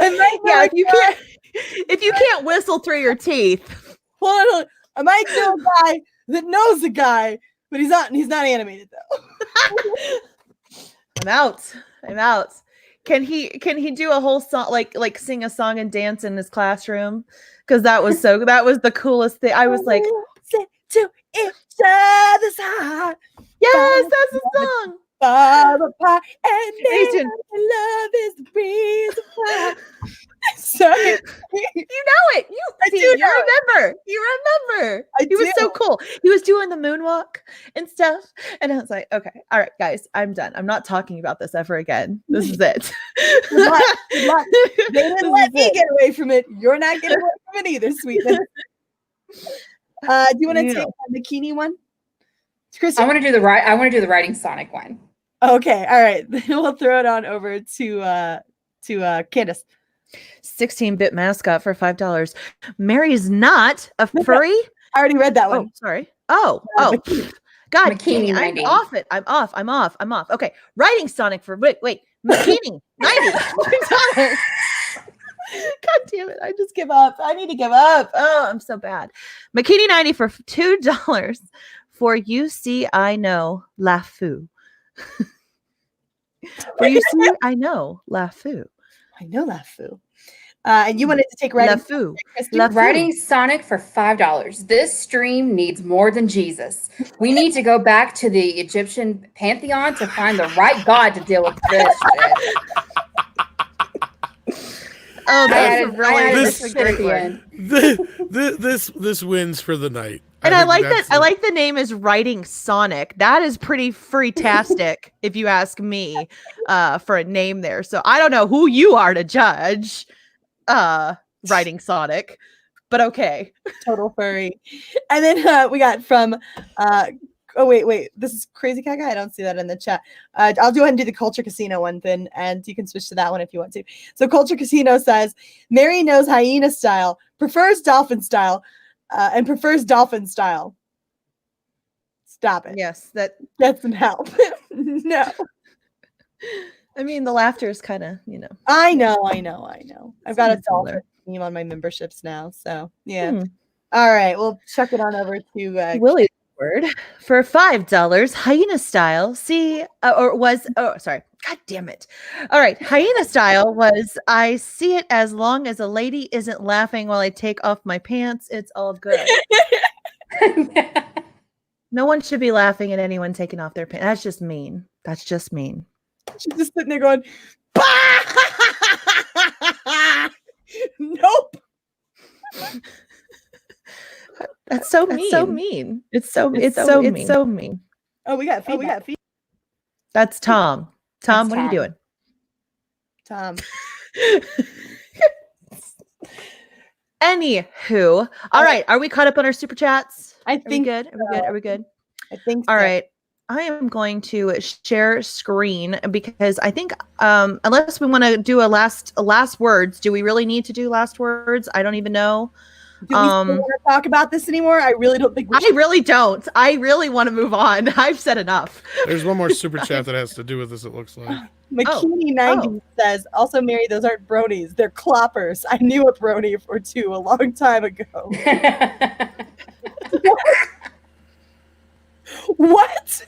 if you can't whistle through your teeth. Hold on. I might know a guy that knows a guy, but he's not animated though. I'm out. Can he do a whole song like sing a song and dance in his classroom? Because that was the coolest thing. I was like, to each other's heart. Yes, that's the song. Far apart, and then love is the reason why. Sorry. You know it. You remember. He was so cool. He was doing the moonwalk and stuff. And I was like, okay, all right, guys, I'm done. I'm not talking about this ever again. This is it. Good luck. They didn't let me get away from it. You're not getting away from it either, sweetness. Do you want to take a bikini one? I want to do the writing Sonic one. Okay, all right. Then we'll throw it on over to Candace. 16-bit mascot for $5. Mary's not a furry. I already read that one. Oh, sorry. Oh. God, Bikini I'm 90. off it. I'm off. Okay, writing Sonic for wait. Bikini 90. $1. God damn it. I just give up. I need to give up. Oh, I'm so bad. Bikini 90 for $2 for You See I Know LaFou. For You See I Know LaFou. I know LaFou. And you wanted to take writing LaFou. Writing Sonic for $5. This stream needs more than Jesus. We need to go back to the Egyptian pantheon to find the right God to deal with this shit. Oh, that's this wins for the night. And I like that. I like the name is Writing Sonic. That is pretty free-tastic, if you ask me, for a name there. So I don't know who you are to judge Writing Sonic, but okay. Total furry. And then we got from oh wait, this is Crazy Cat Guy. I don't see that in the chat. I'll go ahead and do the Culture Casino one then, and you can switch to that one if you want to. So Culture Casino says Mary knows hyena style, prefers dolphin style, and prefers dolphin style. Stop it. Yes, that get some help. No. I mean, the laughter is kind of, I know. I've got a dolphin theme on my memberships now, so yeah. All right, we'll chuck it on over to Willie's word for $5. Hyena style. Sorry. God damn it. All right, hyena style was I see it as long as a lady isn't laughing while I take off my pants. It's all good. No one should be laughing at anyone taking off their pants. That's just mean. She's just sitting there going, bah! Nope. That's so mean. It's so mean. Oh, we got feedback. That's Tom. Tom, what are you doing? Tom. Anywho, all right. Are we caught up on our super chats? I think Are we good? I think so. All right. I am going to share screen because I think unless we want to do a last words, do we really need to do last words? I don't even know. Do we still want to talk about this anymore? I really don't think we should. I really don't. I really want to move on. I've said enough. There's one more super chat that has to do with this, it looks like. McKinney90 says, also, Mary, those aren't bronies. They're cloppers. I knew a brony or two a long time ago. What?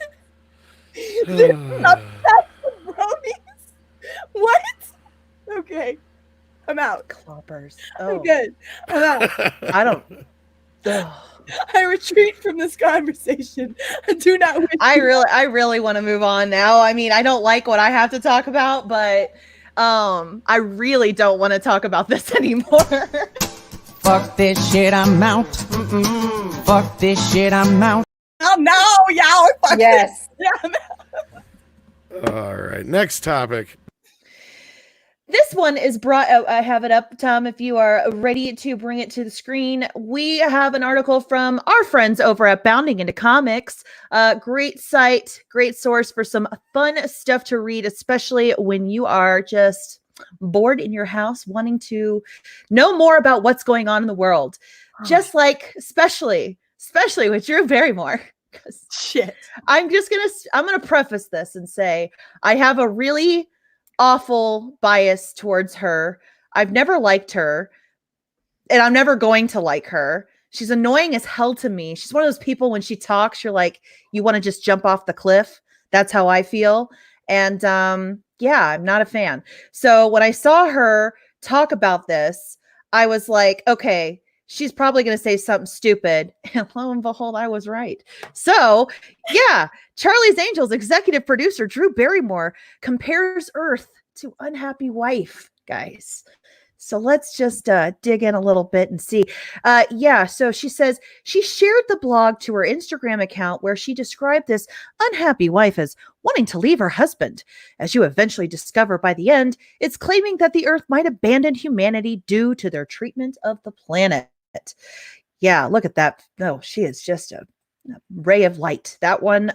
They're not bronies? What? Okay. I'm out. Cloppers. Oh. I'm good. I'm out. I don't. I retreat from this conversation. I do not wish. I really want to move on now. I mean, I don't like what I have to talk about, but I really don't want to talk about this anymore. Fuck this shit, I'm out. Fuck this shit, I'm out. Oh no, y'all. Fuck yes. This. Yeah, All right. Next topic. This one is brought out. I have it up, Tom, if you are ready to bring it to the screen. We have an article from our friends over at Bounding Into Comics. Great site, great source for some fun stuff to read, especially when you are just bored in your house wanting to know more about what's going on in the world. Just like, especially with Drew Barrymore. Shit. I'm gonna preface this and say I have a really awful bias towards her. I've never liked her, and I'm never going to like her. She's annoying as hell to me. She's one of those people when she talks, you're like, you want to just jump off the cliff. That's how I feel. And yeah, I'm not a fan. So when I saw her talk about this, I was like, okay, she's probably going to say something stupid. And lo and behold, I was right. So yeah, Charlie's Angels executive producer Drew Barrymore compares Earth to unhappy wife, guys. So let's just dig in a little bit and see. Yeah, so she says she shared the blog to her Instagram account where she described this unhappy wife as wanting to leave her husband. As you eventually discover by the end, it's claiming that the Earth might abandon humanity due to their treatment of the planet. Yeah, look at that. No, she is just a ray of light. That one.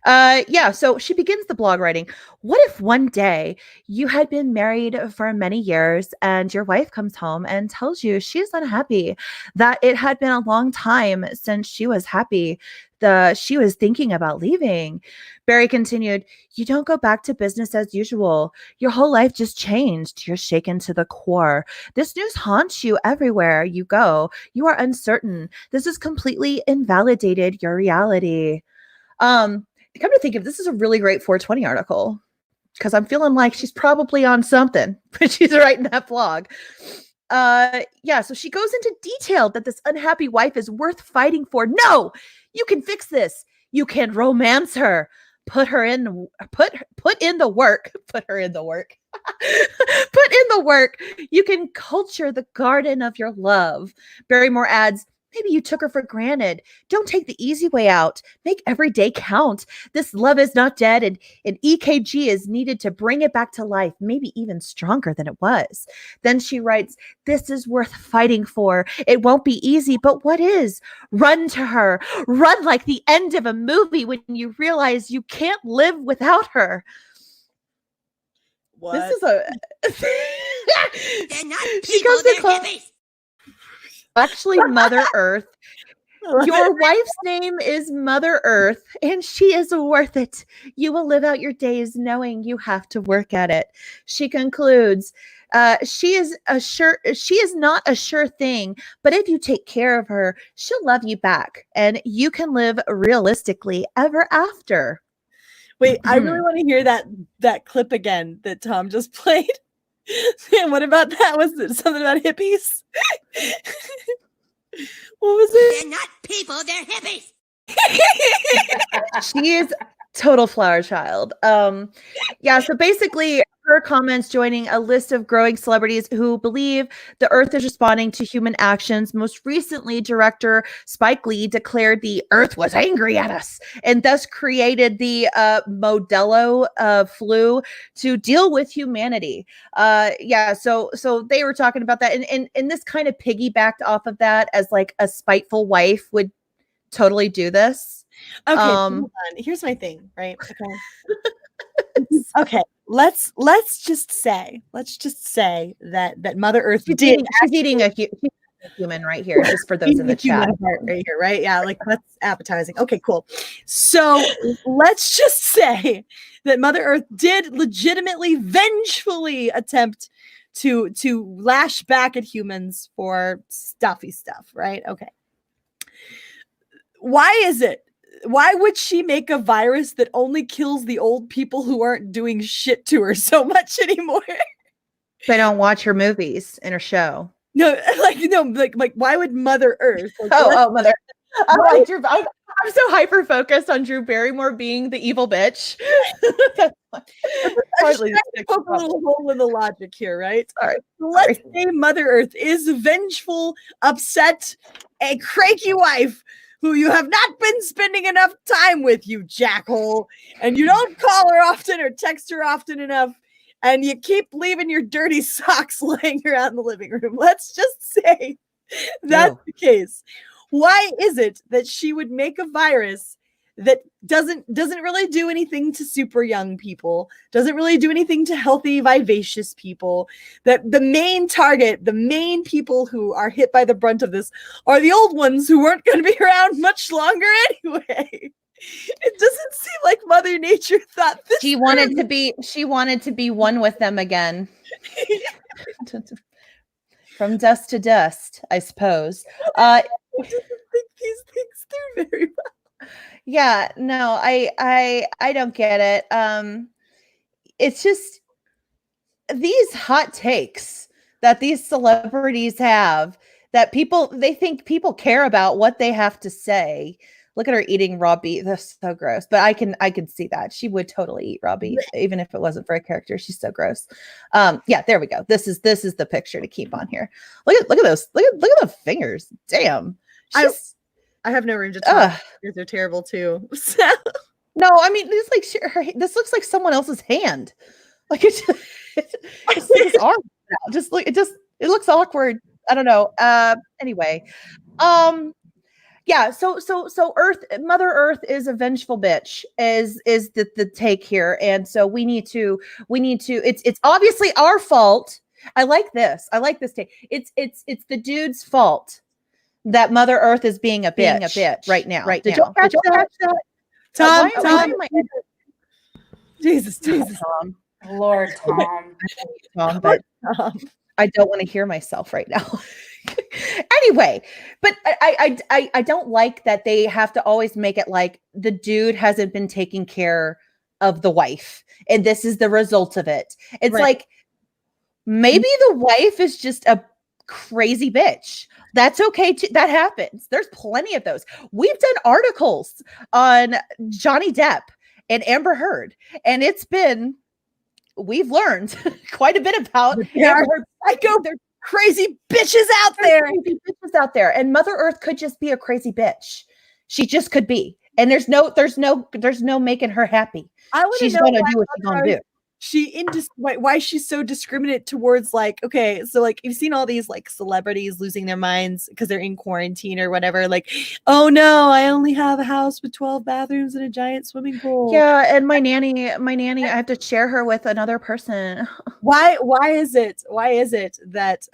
Yeah, so she begins the blog writing, what if one day you had been married for many years and your wife comes home and tells you she's unhappy, that it had been a long time since she was happy, she was thinking about leaving. Barry continued, you don't go back to business as usual. Your whole life just changed. You're shaken to the core. This news haunts you everywhere you go. You are uncertain. This has completely invalidated your reality. Come to think of it, this is a really great 420 article because I'm feeling like she's probably on something when she's writing that blog. Yeah, so she goes into detail that this unhappy wife is worth fighting for. No, you can fix this. You can romance her. Put in the work. Put in the work. You can culture the garden of your love. Barrymore adds, maybe you took her for granted. Don't take the easy way out. Make every day count. This love is not dead, and an EKG is needed to bring it back to life, maybe even stronger than it was. Then she writes, this is worth fighting for. It won't be easy, but what is? Run to her. Run like the end of a movie when you realize you can't live without her. What? This is a... They're not She people, goes they're to call... hippies. Actually, Mother Earth. Your wife's name is Mother Earth, and she is worth it. You will live out your days knowing you have to work at it. She concludes, she is not a sure thing, but if you take care of her, she'll love you back, and you can live realistically ever after. Wait, I really want to hear that clip again that Tom just played. And what about that? Was it something about hippies? What was it? They're not people, they're hippies. She is total flower child. Yeah, so basically her comments joining a list of growing celebrities who believe the Earth is responding to human actions. Most recently, director Spike Lee declared the Earth was angry at us and thus created the Modelo flu to deal with humanity. Yeah, so they were talking about that, and this kind of piggybacked off of that as like a spiteful wife would totally do this. Okay, hold on. Here's my thing, right? Okay. Let's just say that Mother Earth she's eating a human right here, just for those in the chat right here, right? Yeah, like that's appetizing. Okay, cool. So let's just say that Mother Earth did legitimately, vengefully attempt to lash back at humans for stuffy stuff, right? Okay. Why is it? Why would she make a virus that only kills the old people who aren't doing shit to her so much anymore? They don't watch her movies in her show. No, like why would Mother Earth? Like, Mother. I'm so hyper focused on Drew Barrymore being the evil bitch. That's partly poke a little hole in the logic here, right? Sorry. Let's say Mother Earth is a vengeful, upset, a cranky wife who you have not been spending enough time with, you jackhole, and you don't call her often or text her often enough, and you keep leaving your dirty socks laying around the living room. Let's just say that's the case. Why is it that she would make a virus that doesn't really do anything to super young people, doesn't really do anything to healthy, vivacious people? That the main target, the main people who are hit by the brunt of this are the old ones who weren't going to be around much longer anyway. It doesn't seem like Mother Nature thought this. She wanted to be one with them again. From dust to dust, I suppose. I didn't think these things through very well. Yeah, no, I don't get it. It's just these hot takes that these celebrities have that they think people care about what they have to say. Look at her eating raw beef. That's so gross. But I can see that. She would totally eat raw beef, even if it wasn't for a character. She's so gross. Yeah, there we go. This is the picture to keep on here. Look at those. Look at the fingers. Damn. I have no room to talk. They're terrible too. No, I mean, this looks like someone else's hand. Like it's like his arm. It looks awkward. I don't know. Anyway. Yeah, so Mother Earth is a vengeful bitch, is the take here. And so we need to it's obviously our fault. I like this take. It's the dude's fault that Mother Earth is being a bitch right now. Did you catch that? Tom, Jesus, Tom. Lord, Tom. Tom, but I don't want to hear myself right now. Anyway, but I don't like that they have to always make it like the dude hasn't been taking care of the wife, and this is the result of it. It's like maybe the wife is just a crazy bitch. That's okay. That happens. There's plenty of those. We've done articles on Johnny Depp and Amber Heard, and we've learned quite a bit about Amber Heard. They're crazy bitches out there. And Mother Earth could just be a crazy bitch. She just could be. And there's no making her happy. She's gonna do what she's gonna do. Why she's so discriminate towards, like, okay, so like you've seen all these like celebrities losing their minds because they're in quarantine or whatever, like, oh no, I only have a house with 12 bathrooms and a giant swimming pool. Yeah, and my nanny, I have to share her with another person. Why is it that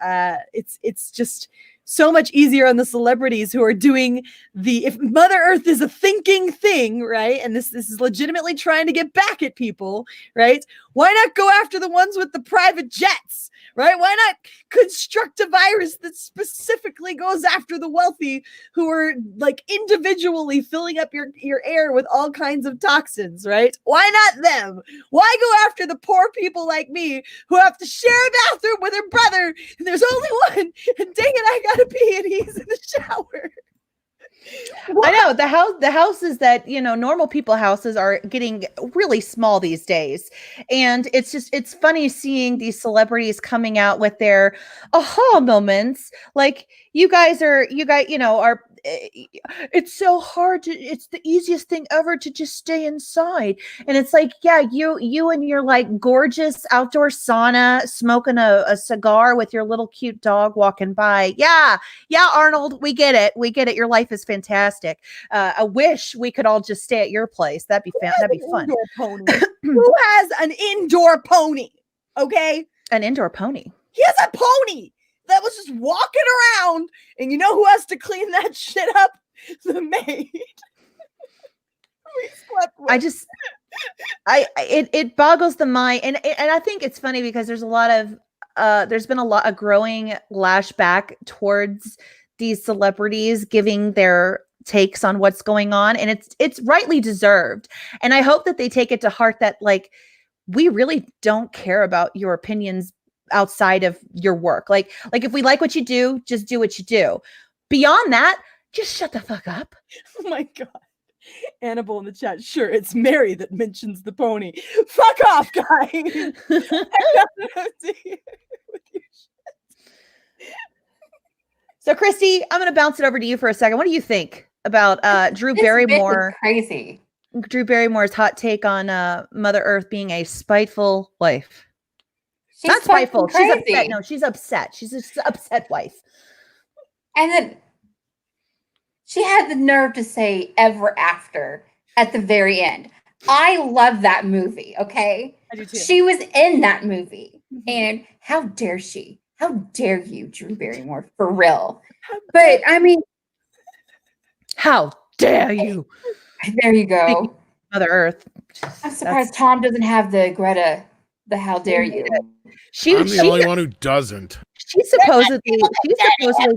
it's just so much easier on the celebrities who are doing if Mother Earth is a thinking thing, right? And this is legitimately trying to get back at people, right? Why not go after the ones with the private jets, right? Why not construct a virus that specifically goes after the wealthy who are like individually filling up your air with all kinds of toxins, right? Why not them? Why go after the poor people like me who have to share a bathroom with her brother and there's only one, and dang it, I gotta pee and he's in the shower. I know the houses that, normal people houses are getting really small these days. And it's funny seeing these celebrities coming out with their aha moments. Like you guys are, it's so hard it's the easiest thing ever to just stay inside. And it's like, yeah, you and your like gorgeous outdoor sauna, smoking a cigar with your little cute dog walking by. Yeah, Arnold, we get it. Your life is fantastic. I wish we could all just stay at your place. That'd be fun. Who has an indoor pony? Okay, an indoor pony. He has a pony that was just walking around, and you know who has to clean that shit up? The maid. It boggles the mind, and I think it's funny because there's been a growing lashback towards these celebrities giving their takes on what's going on, and it's rightly deserved. And I hope that they take it to heart that like we really don't care about your opinions outside of your work. Like if we like what you do, just do what you do. Beyond that, just shut the fuck up. Oh my God. Annabelle in the chat. Sure, it's Mary that mentions the pony. Fuck off, guys. So Christy, I'm going to bounce it over to you for a second. What do you think about Drew Barrymore? Crazy. Drew Barrymore's hot take on Mother Earth being a spiteful wife. She's Not spiteful. fucking She's upset. crazy. No, she's upset. She's an upset wife. And then she had the nerve to say ever after at the very end. I love that movie, okay? I do too. She was in that movie. And how dare she? How dare you, Drew Barrymore, for real? But I mean, how dare you? There you go. Mother Earth. I'm surprised Tom doesn't have the Greta, the how dare you. I'm the only one who doesn't. She supposedly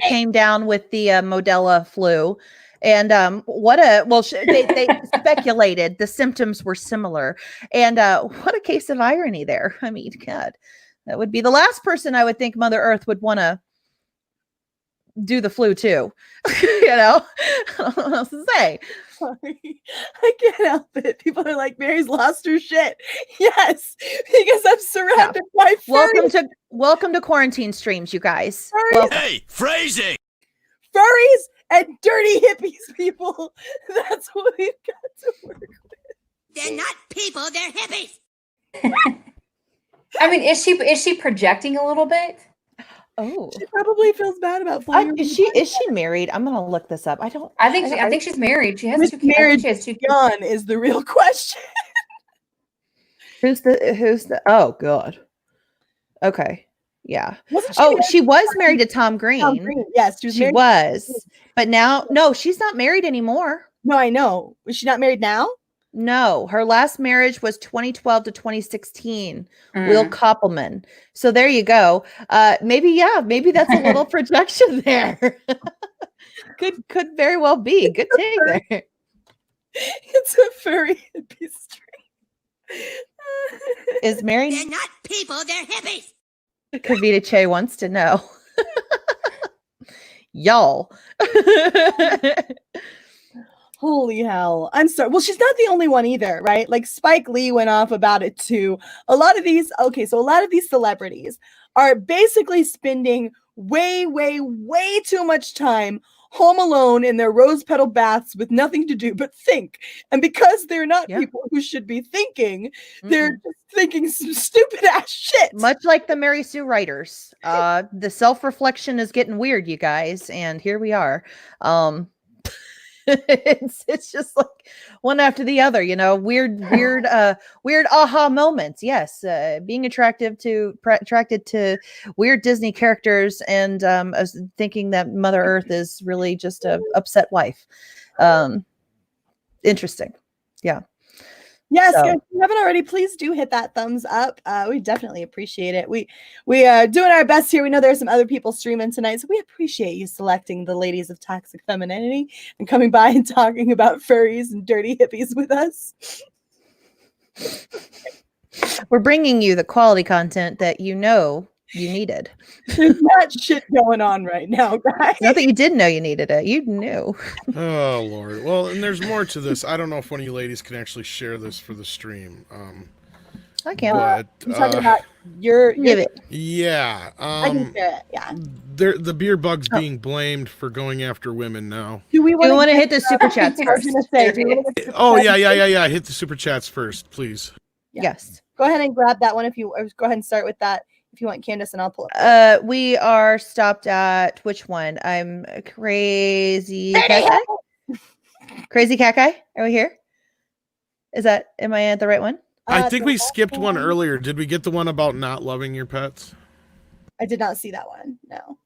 came down with the Modella flu. And they speculated the symptoms were similar. And what a case of irony there. I mean, God, that would be the last person I would think Mother Earth would want to do the flu too. You know, I don't know what else to say. Sorry, I can't help it. People are like, Mary's lost her shit. Yes, because I'm surrounded by furries. Welcome to quarantine streams, you guys. Hey, phrasing. Furries and dirty hippies, people. That's what we've got to work with. They're not people, they're hippies. I mean, is she projecting a little bit? Oh, she probably feels bad about flying. Is she married? I'm gonna look this up. I think she's married. She has two kids. Marriage She has two gun is the real question. Who's the? Oh God. Okay. Yeah. Wasn't she was married to Tom Green. Tom Green. Yes, she was. But now, no, she's not married anymore. No, I know. Is she not married now? No, her last marriage was 2012 to 2016. Will Koppelman. So there you go. Maybe that's a little projection there. could very well be. Good take there. It's a furry hippie stream. Is Mary? They're not people, they're hippies. Kavita Che wants to know. Y'all. Holy hell. I'm sorry. Well, she's not the only one either, right? Like Spike Lee went off about it too. A lot of these celebrities are basically spending way too much time home alone in their rose petal baths with nothing to do but think. And because they're not people who should be thinking, they're just thinking some stupid ass shit. Much like the Mary Sue writers. The self-reflection is getting weird, you guys, and here we are. It's just like one after the other, you know, weird aha moments. Yes, being attracted to weird Disney characters, and thinking that Mother Earth is really just a upset wife. Interesting. Yeah. Yes, guys, if you haven't already, please do hit that thumbs up. We definitely appreciate it. We are doing our best here. We know there's some other people streaming tonight, so we appreciate you selecting the ladies of toxic femininity and coming by and talking about furries and dirty hippies with us. We're bringing you the quality content that you know you needed. There's not shit going on right now, guys. Not that you did know you needed it. You knew. Oh Lord. Well, and there's more to this. I don't know if one of you ladies can actually share this for the stream. I can. But, I'm talking about your give it. Yeah. I can share it. Yeah. The beer bug's being blamed for going after women now. Do we want to hit the super chats first? Oh yeah. Hit the super chats first, please. Yeah. Yes. Go ahead and grab that one if you go ahead and start with that. If you want, Candace, and I'll pull up. We are stopped at which one? I'm crazy. Cat guy? Crazy cat guy. Are we here? Am I at the right one? I think we skipped one earlier. Did we get the one about not loving your pets? I did not see that one. No.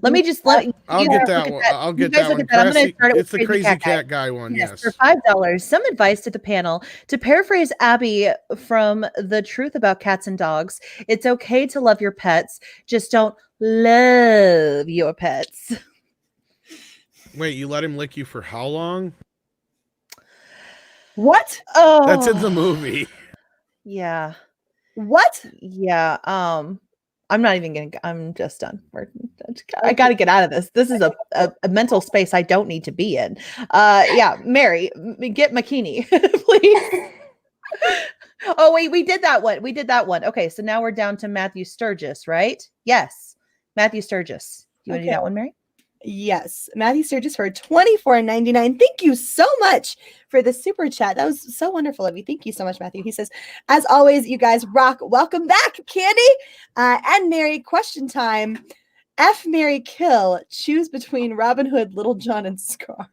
Let me just I'll get that one. I'll get that one. I'm going to start it with it's the crazy cat guy one. Yes. For $5. Some advice to the panel. To paraphrase Abby from The Truth About Cats and Dogs, it's okay to love your pets. Just don't love your pets. Wait, you let him lick you for how long? What? Oh, that's in the movie. Yeah. What? Yeah. I'm not even gonna. I'm just done. I got to get out of this. This is a mental space I don't need to be in. Yeah, Mary, get McKinney, please. Oh wait, we did that one. Okay, so now we're down to Matthew Sturgis, right? Yes, Matthew Sturgis. You want to do that one, Mary? Yes, Matthew Sturgis for $24.99. Thank you so much for the super chat. That was so wonderful of you. Thank you so much, Matthew. He says, as always, you guys rock. Welcome back, Candy and Mary. Question time. F, Mary, kill. Choose between Robin Hood, Little John, and Scar.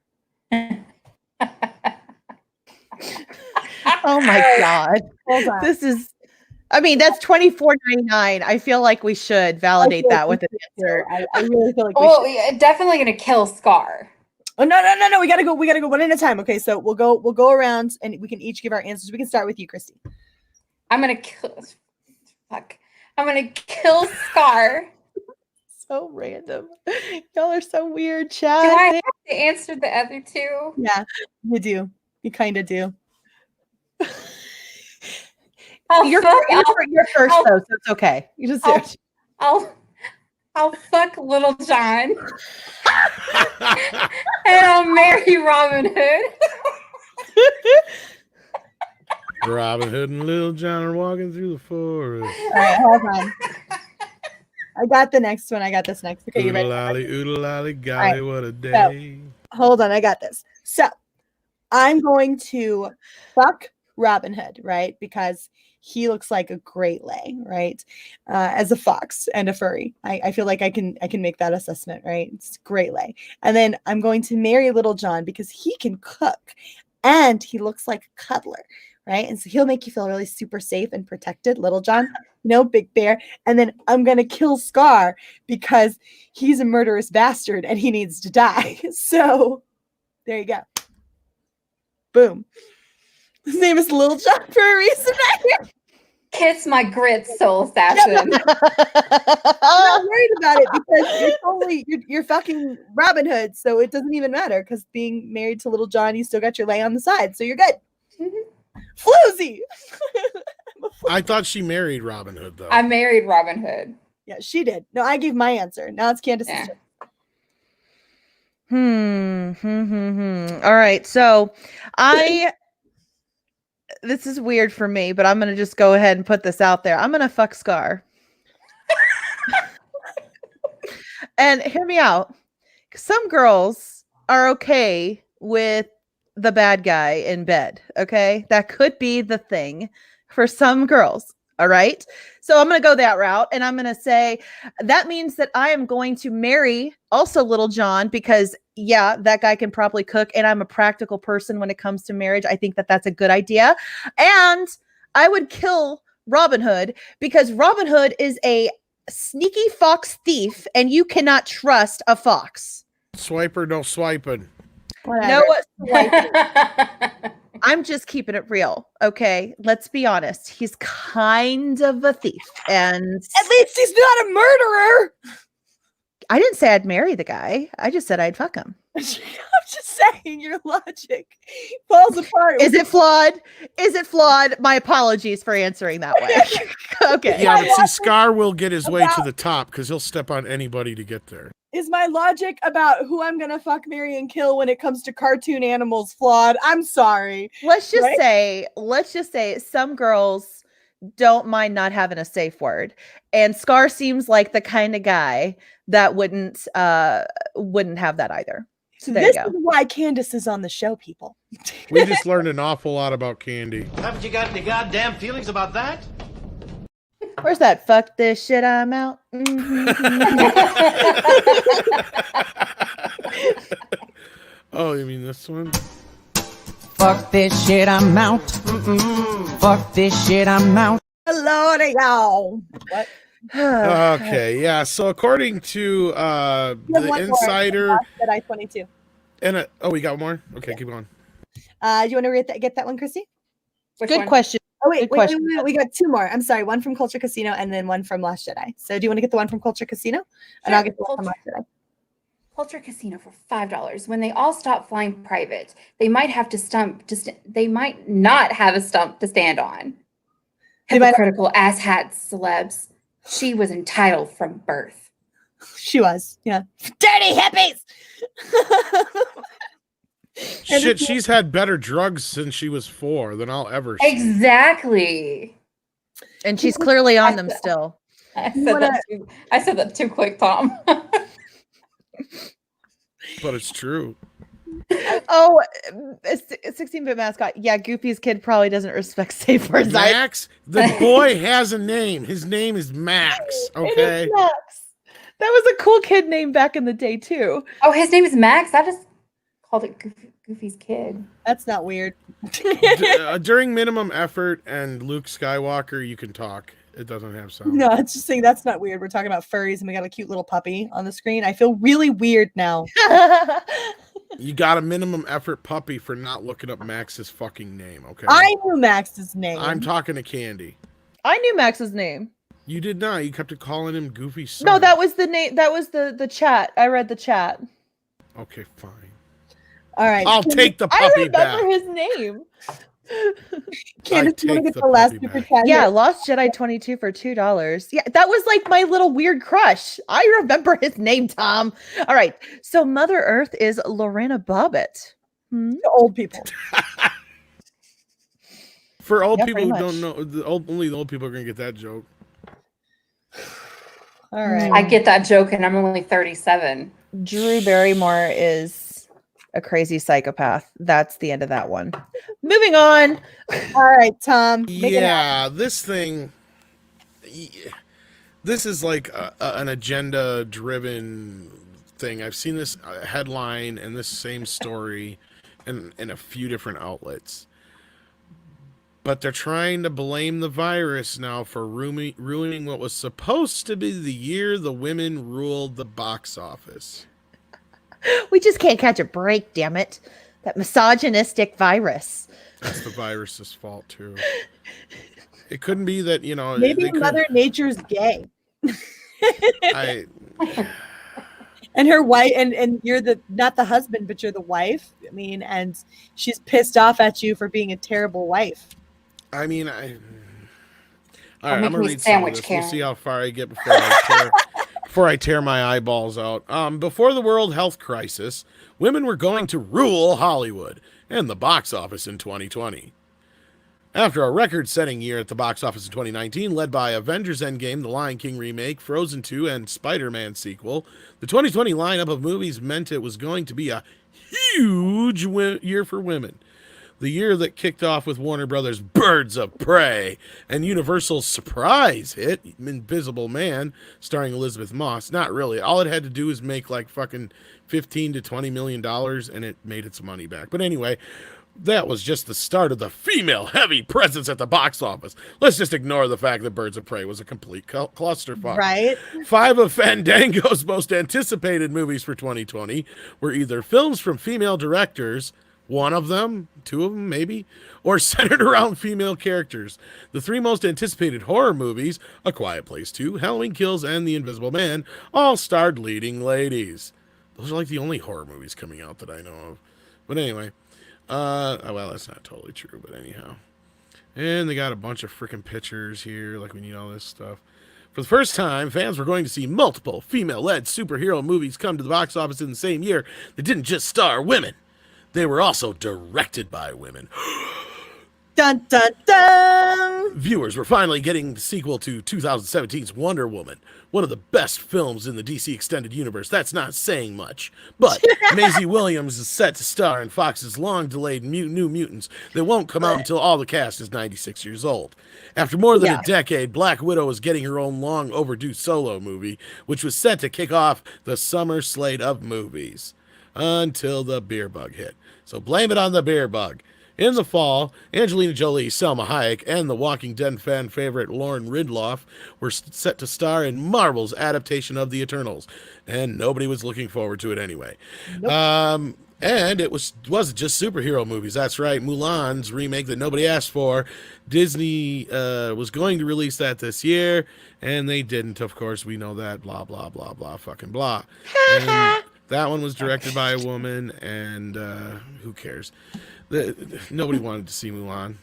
Oh my God. Hold on. This is, I mean, that's $24.99. I feel like we should validate that with an answer. I really feel like we Oh, should. yeah, definitely gonna kill Scar. Oh no. We gotta go one at a time. Okay, so we'll go around and we can each give our answers. We can start with you, Christy. I'm gonna kill. Fuck. I'm gonna kill Scar. So random. Y'all are so weird, Do Chad. I have to answer the other two? Yeah, you do. You kind of do. You're first, though, so it's okay. You just I'll fuck Little John. And I'll marry Robin Hood. Robin Hood and Little John are walking through the forest. All right, hold on. I got the next one. I got this next. Okay, you ready? Oodle lolly, golly, what a day. Hold on, I got this. So I'm going to fuck Robin Hood, right? Because he looks like a great lay, right? As a fox and a furry. I feel like I can make that assessment, right? It's great lay. And then I'm going to marry Little John because he can cook and he looks like a cuddler, right? And so he'll make you feel really super safe and protected, Little John. No big bear. And then I'm going to kill Scar because he's a murderous bastard and he needs to die. So there you go. Boom. His name is Little John for a reason. Kiss my grits, soul assassin. I'm not worried about it because you're fucking Robin Hood, so it doesn't even matter because being married to Little John, you still got your lay on the side, so you're good. Floozy. I thought she married Robin Hood, though. I married Robin Hood. Yeah, she did. No, I gave my answer. Now it's Candace's turn. All right. So this is weird for me, but I'm going to just go ahead and put this out there. I'm going to fuck Scar. And hear me out. Some girls are okay with the bad guy in bed. Okay. That could be the thing for some girls. All right. So I'm going to go that route. And I'm going to say that means that I am going to marry also Little John because, yeah, that guy can probably cook. And I'm a practical person when it comes to marriage. I think that that's a good idea. And I would kill Robin Hood because Robin Hood is a sneaky fox thief and you cannot trust a fox. Swiper, no swiping. No swiping. I'm just keeping it real. Okay. Let's be honest. He's kind of a thief. And at least he's not a murderer. I didn't say I'd marry the guy. I just said I'd fuck him. I'm just saying your logic falls apart. Is it flawed? Is it flawed? My apologies for answering that way. Okay. Yeah, but see, Scar will get his way to the top because he'll step on anybody to get there. Is my logic about who I'm gonna fuck, marry, and kill when it comes to cartoon animals flawed? I'm sorry. Let's just say some girls don't mind not having a safe word. And Scar seems like the kind of guy that wouldn't have that either. So this is why Candace is on the show, people. We just learned an awful lot about Candy. Haven't you got any goddamn feelings about that? Where's that? Fuck this shit, I'm out. Oh, you mean this one? Fuck this shit, I'm out. Fuck this shit, I'm out. Hello to y'all. What? Okay, yeah. So according to the Insider, Jedi 22. And we got more. Okay, keep going. Do you want to get that one, Chrissy? Good question. Oh wait, we got two more. I'm sorry, one from Culture Casino and then one from Last Jedi. So do you want to get the one from Culture Casino? And I'll get the one from Last Jedi. Culture Casino for $5. When they all stop flying private, they might have to they might not have a stump to stand on. Hypocritical asshats celebs. She was entitled from birth. She was, yeah. Dirty hippies! Shit, she's had better drugs since she was 4 than I'll ever see. Exactly. And she's clearly on them still. I said that too quick, Tom. But it's true. Oh, a 16-bit mascot. Yeah, Goofy's kid probably doesn't respect safe words. Max, the boy has a name. His name is Max. Okay. It is Max. That was a cool kid name back in the day too. Oh, his name is Max. I just called it Goofy's kid. That's not weird. During minimum effort and Luke Skywalker, you can talk. It doesn't have sound. No, it's just saying that's not weird. We're talking about furries and we got a cute little puppy on the screen. I feel really weird now. You got a minimum effort puppy for not looking up Max's fucking name, okay? I knew Max's name. I'm talking to Candy. I knew Max's name. You did not. You kept calling him Goofy son. No, that was the name. That was the chat. I read the chat. Okay, fine. All right. I'll take the I puppy back. remember his name. Candace, you want to take get the the last puppy super back. chat? Yeah, here? Lost Jedi 22 for $2. Yeah, that was like my little weird crush. I remember his name, Tom. All right. So Mother Earth is Lorena Bobbitt. To old people. For old Yeah, people pretty who don't much. know, only the old people are going to get that joke. All right. I get that joke, and I'm only 37. Drew Barrymore is a crazy psychopath. That's the end of that one. Moving on. All right, Tom. Make it happen. Yeah, this thing. This is like an agenda-driven thing. I've seen this headline and this same story in a few different outlets. But they're trying to blame the virus now for ruining what was supposed to be the year the women ruled the box office. We just can't catch a break, damn it. That misogynistic virus. That's the virus's fault, too. It couldn't be that, you know... Maybe Mother Nature's gay. And her wife, and you're not the husband, but you're the wife. I mean, and she's pissed off at you for being a terrible wife. I mean, all Or right, I'm make gonna me read some of sandwich, this. We'll Karen. see how far I get before I tear my eyeballs out. Before the world health crisis, women were going to rule Hollywood and the box office in 2020. After a record-setting year at the box office in 2019, led by Avengers Endgame, The Lion King remake, Frozen 2, and Spider-Man sequel, the 2020 lineup of movies meant it was going to be a huge year for women. The year that kicked off with Warner Brothers' Birds of Prey and Universal's surprise hit, Invisible Man, starring Elizabeth Moss. Not really. All it had to do was make like fucking $15 to $20 million, and it made its money back. But anyway, that was just the start of the female-heavy presence at the box office. Let's just ignore the fact that Birds of Prey was a complete clusterfuck. Right? 5 of Fandango's most anticipated movies for 2020 were either films from female directors, one of them, 2 of them maybe, or centered around female characters. The 3 most anticipated horror movies, A Quiet Place 2, Halloween Kills, and The Invisible Man, all starred leading ladies. Those are like the only horror movies coming out that I know of. But anyway, well, that's not totally true, but anyhow. And they got a bunch of freaking pictures here, like we need all this stuff. For the first time, fans were going to see multiple female-led superhero movies come to the box office in the same year that didn't just star women. They were also directed by women. Dun, dun, dun. Viewers were finally getting the sequel to 2017's Wonder Woman, one of the best films in the DC Extended Universe. That's not saying much. But Maisie Williams is set to star in Fox's long-delayed New Mutants that won't come out until all the cast is 96 years old. After more than a decade, Black Widow is getting her own long-overdue solo movie, which was set to kick off the summer slate of movies. Until the beer bug hit. So blame it on the beer bug. In the fall, Angelina Jolie, Selma Hayek, and the Walking Dead fan favorite Lauren Ridloff were set to star in Marvel's adaptation of The Eternals, and nobody was looking forward to it anyway. Nope. And it wasn't just superhero movies. That's right, Mulan's remake that nobody asked for. Disney was going to release that this year, and they didn't. Of course, we know that. Blah blah blah blah fucking blah. And that one was directed by a woman, and who cares? Nobody wanted to see Mulan.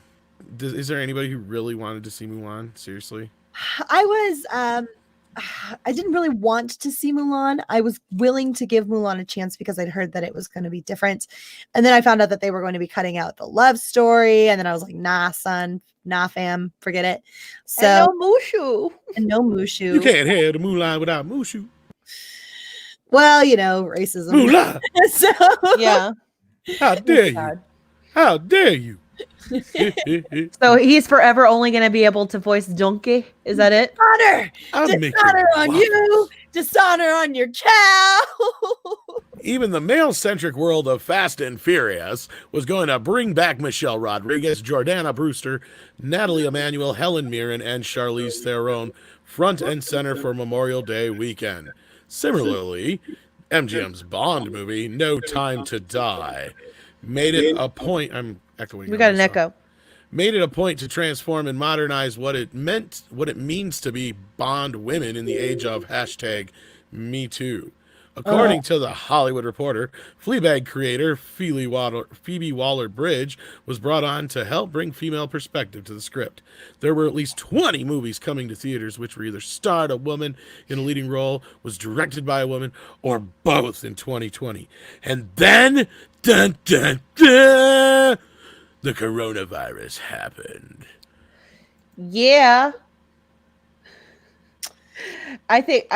Is there anybody who really wanted to see Mulan? Seriously? I didn't really want to see Mulan. I was willing to give Mulan a chance because I'd heard that it was going to be different. And then I found out that they were going to be cutting out the love story. And then I was like, nah, son, nah, fam, forget it. So, and no Mushu. And no Mushu. You can't have the Mulan without Mushu. Well, you know, racism. Moolah! So Yeah. How dare you? God. How dare you? So he's forever only going to be able to voice Donkey. Is that it? honor, I'll make dishonor you on waffles. you, dishonor on your cow. Even the male-centric world of Fast and Furious was going to bring back Michelle Rodriguez, Jordana Brewster, Natalie Emanuel, Helen Mirren, and Charlize Theron front and center for Memorial Day weekend. Similarly, MGM's Bond movie, No Time to Die, made it a point. I'm echoing. We got an echo. Made it a point to transform and modernize what it means to be Bond women in the age of #MeToo. According to the Hollywood Reporter, Fleabag creator Phoebe Waller-Bridge was brought on to help bring female perspective to the script. There were at least 20 movies coming to theaters which were either starred a woman in a leading role, was directed by a woman, or both in 2020. And then, dun, dun, dun, the coronavirus happened. Yeah. I think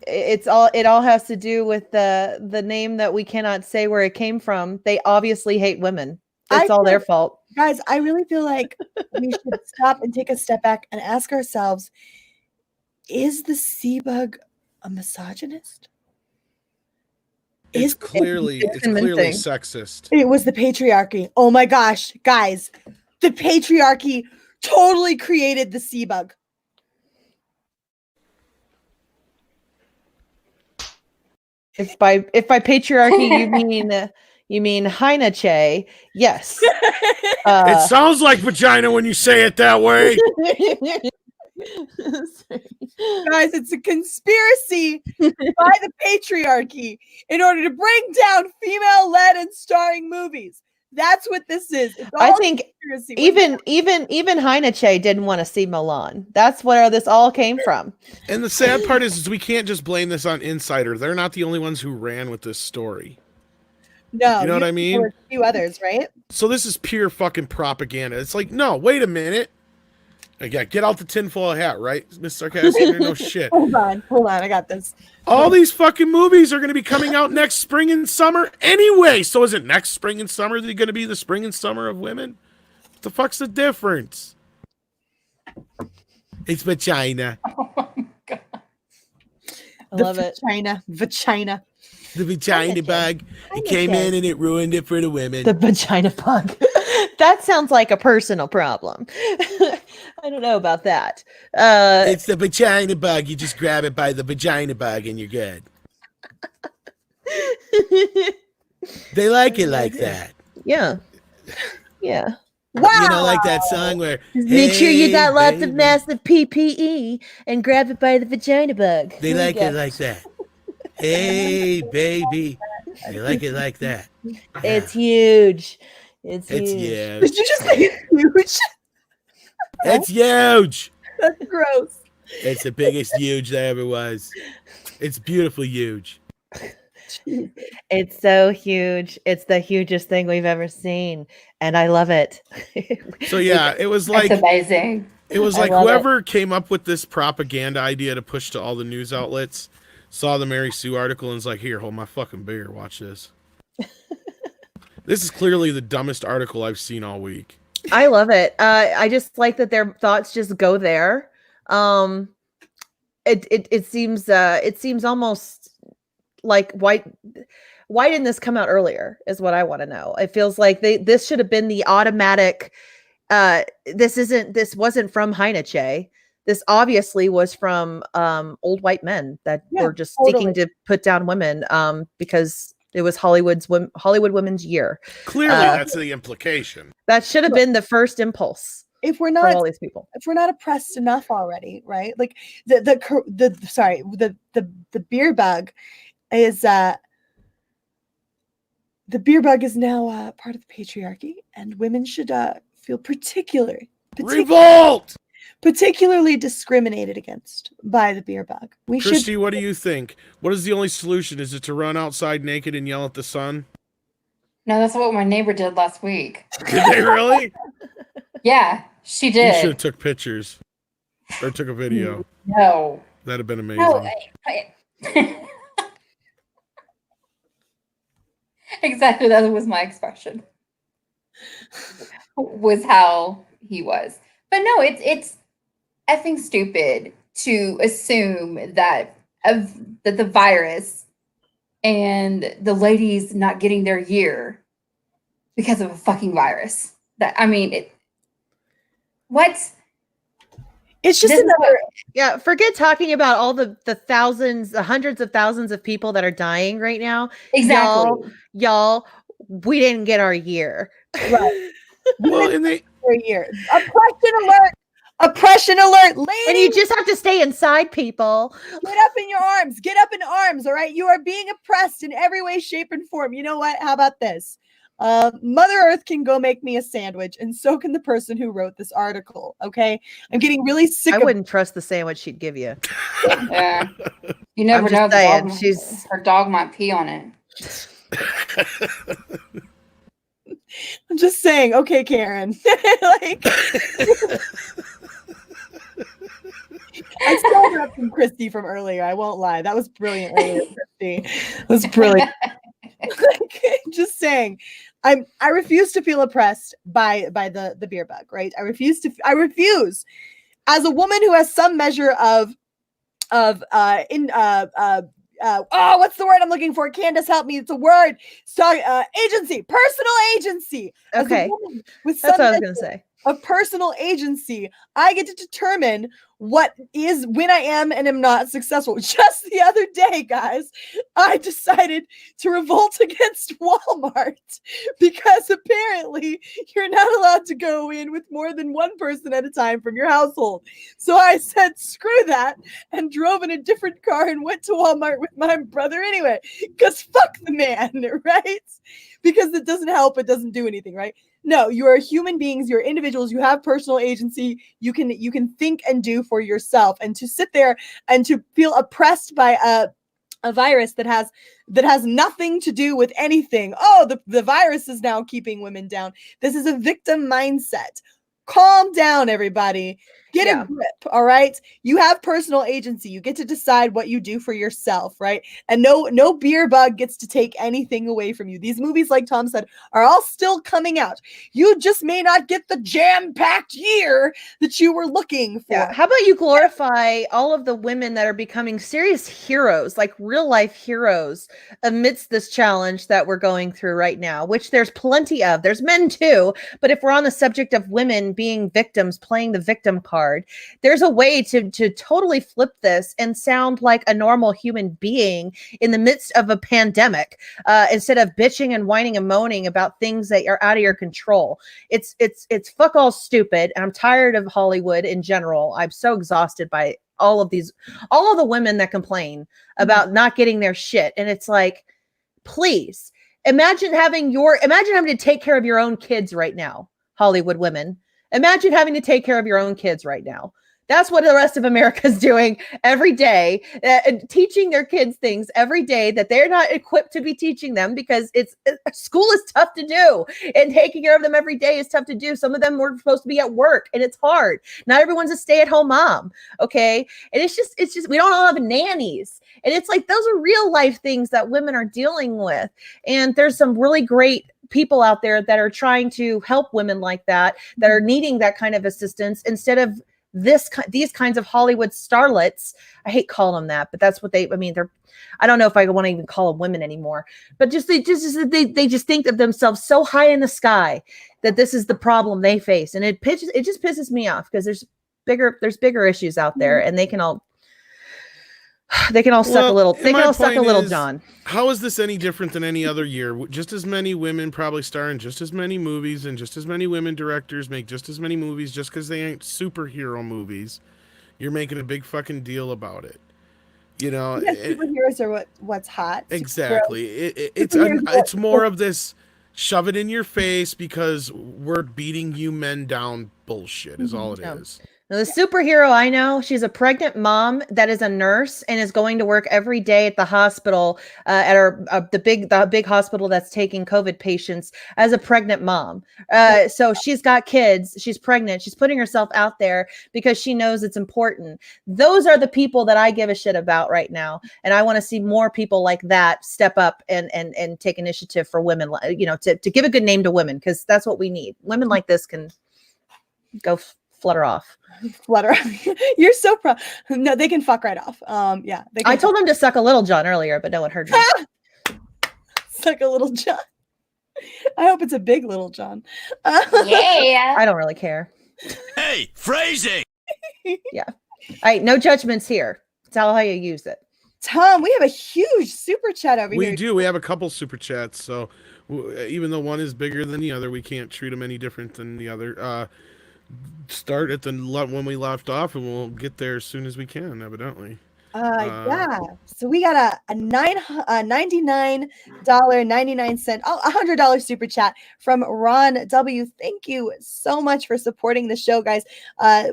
it all has to do with the name that we cannot say where it came from. They obviously hate women. It's all their fault. Guys, I really feel like we should stop and take a step back and ask ourselves, is the sea bug a misogynist? It's clearly sexist. It was the patriarchy. Oh my gosh, guys, the patriarchy totally created the sea bug. If by patriarchy you mean Heine, yes. It sounds like vagina when you say it that way. Guys, it's a conspiracy by the patriarchy in order to bring down female-led and starring movies. That's what this is. I think even Heine didn't want to see Milan. That's where this all came from. And the sad part is we can't just blame this on Insider. They're not the only ones who ran with this story. No, you know what I mean? A few others, right? So this is pure fucking propaganda. It's like, no, wait a minute. Yeah, get out the tinfoil hat, right, Miss Sarcastic? No shit. Hold on, I got this. All these fucking movies are going to be coming out next spring and summer anyway. So is it next spring and summer that going to be the spring and summer of women? What the fuck's the difference? It's vagina. Oh my God. I love it. Vagina. The vagina bug. It came in and it ruined it for the women. The vagina bug. That sounds like a personal problem. I don't know about that. It's the vagina bug. You just grab it by the vagina bug and you're good. They like it like that. Yeah. Yeah. Wow. You know, like that song where Make sure you got lots of baby. massive PPE and grab it by the vagina bug. They like it like that. Hey, baby. They like it like that. It's huge. It's huge. huge. Did you just say huge? It's huge. That's gross. It's the biggest huge there ever was. It's beautifully huge. It's so huge. It's the hugest thing we've ever seen, and I love it. So yeah, it was like That's amazing. it was I like love whoever came up with this propaganda idea to push to all the news outlets saw the Mary Sue article and was like, "Here, hold my fucking beer. Watch this." This is clearly the dumbest article I've seen all week. I love it. I just like that their thoughts just go there. It seems almost like why didn't this come out earlier is what I want to know. It feels like this should have been the automatic. This wasn't from Heine. This obviously was from old white men that were just seeking to put down women because it was Hollywood Women's Year. Clearly, that's the implication. That should have been the first impulse. If we're for not all these people, if we're not oppressed enough already, right? Like the beer bug is the beer bug is now part of the patriarchy, and women should feel particularly Revolt! particularly discriminated against by the beer bug. We Christy, should. what do you think? What is the only solution? Is it to run outside naked and yell at the sun? No, that's what my neighbor did last week. Did they really? Yeah, she You did. should have took pictures or took a video. No. That'd have been amazing. No, Exactly, that was my expression. Was how he was. But no, it's effing stupid to assume that the virus and the ladies not getting their year because of a fucking virus. That I mean, what? It's just This is another. Yeah, forget talking about all the thousands, the hundreds of thousands of people that are dying right now. Exactly. Y'all, we didn't get our year. Right. Well, and they For a year. Oppression alert! Oppression alert! And Ladies, you just have to stay inside, people. get up in your arms. Get up in arms, all right? You are being oppressed in every way, shape, and form. You know what? How about this? Mother Earth can go make me a sandwich, and so can the person who wrote this article, okay? I'm getting really sick I of wouldn't trust the sandwich she'd give you. Yeah. You never I'm just know. The saying, dog, she's- her dog might pee on it. I'm just saying, okay, Karen. Like, I stole that from Christy from earlier. I won't lie. That was brilliant earlier, Christy. That was brilliant. Like, just saying. I refuse to feel oppressed by the beer bug, right? I refuse as a woman who has some measure of what's the word I'm looking for? Candace, help me. It's a word. So, agency, personal agency. As a Okay. woman with That's some what I was measure going to say. of personal agency, I get to determine what is when I am and am not successful. Just the other day, guys, I decided to revolt against Walmart because apparently you're not allowed to go in with more than one person at a time from your household. So I said, screw that, and drove in a different car and went to Walmart with my brother anyway, because fuck the man, right? Because it doesn't help, it doesn't do anything, right? No, you are human beings, you're individuals, you have personal agency, you can think and do for yourself. And to sit there and to feel oppressed by a virus that has nothing to do with anything. Oh, the virus is now keeping women down. This is a victim mindset. Calm down, everybody. Get a grip, all right? You have personal agency. You get to decide what you do for yourself, right? And no beer bug gets to take anything away from you. These movies, like Tom said, are all still coming out. You just may not get the jam-packed year that you were looking for. Yeah. How about you glorify all of the women that are becoming serious heroes, like real life heroes, amidst this challenge that we're going through right now, which there's plenty of. There's men too, but if we're on the subject of women being victims, playing the victim card, there's a way to totally flip this and sound like a normal human being in the midst of a pandemic, instead of bitching and whining and moaning about things that are out of your control. It's fuck all stupid, and I'm tired of Hollywood in general. I'm so exhausted by all of the women that complain about not getting their shit, and it's like, please imagine having to take care of your own kids right now, Hollywood women. Imagine having to take care of your own kids right now. That's what the rest of America is doing every day, teaching their kids things every day that they're not equipped to be teaching them, because school is tough to do, and taking care of them every day is tough to do. Some of them were supposed to be at work, and it's hard. Not everyone's a stay-at-home mom, okay? And it's just we don't all have nannies, and it's like those are real life things that women are dealing with. And there's some really great people out there that are trying to help women like that are needing that kind of assistance, instead of these kinds of Hollywood starlets. I hate calling them that, but that's what they're, I don't know if I want to even call them women anymore, but they just think of themselves so high in the sky that this is the problem they face. And it just pisses me off, because there's bigger issues out there, and they can all suck a little. They can all suck a little, John. How is this any different than any other year? Just as many women probably star in just as many movies, and just as many women directors make just as many movies. Just because they ain't superhero movies, you're making a big fucking deal about it. You know, superheroes are what's hot. Exactly. It's more of this shove it in your face because we're beating you men down bullshit is all it is. Now, the superhero I know, she's a pregnant mom that is a nurse and is going to work every day at the hospital, at our the big hospital that's taking COVID patients as a pregnant mom. So she's got kids, she's pregnant, she's putting herself out there because she knows it's important. Those are the people that I give a shit about right now, and I want to see more people like that step up and take initiative for women. You know, to give a good name to women, because that's what we need. Women like this can go flutter off. Flutter. You're so proud. No, they can fuck right off. Yeah. They can I told him to suck a little John earlier, but no one heard me. suck a little John. I hope it's a big little John. Yeah. I don't really care. Hey, phrasing! Yeah. All right, no judgments here. Tell how you use it. Tom, we have a huge super chat over here. We do. We have a couple super chats. So even though one is bigger than the other, we can't treat them any different than the other. Start at when we left off, and we'll get there as soon as we can, evidently. Yeah. So we got a $99.99, $100 super chat from Ron W. Thank you so much for supporting the show, guys.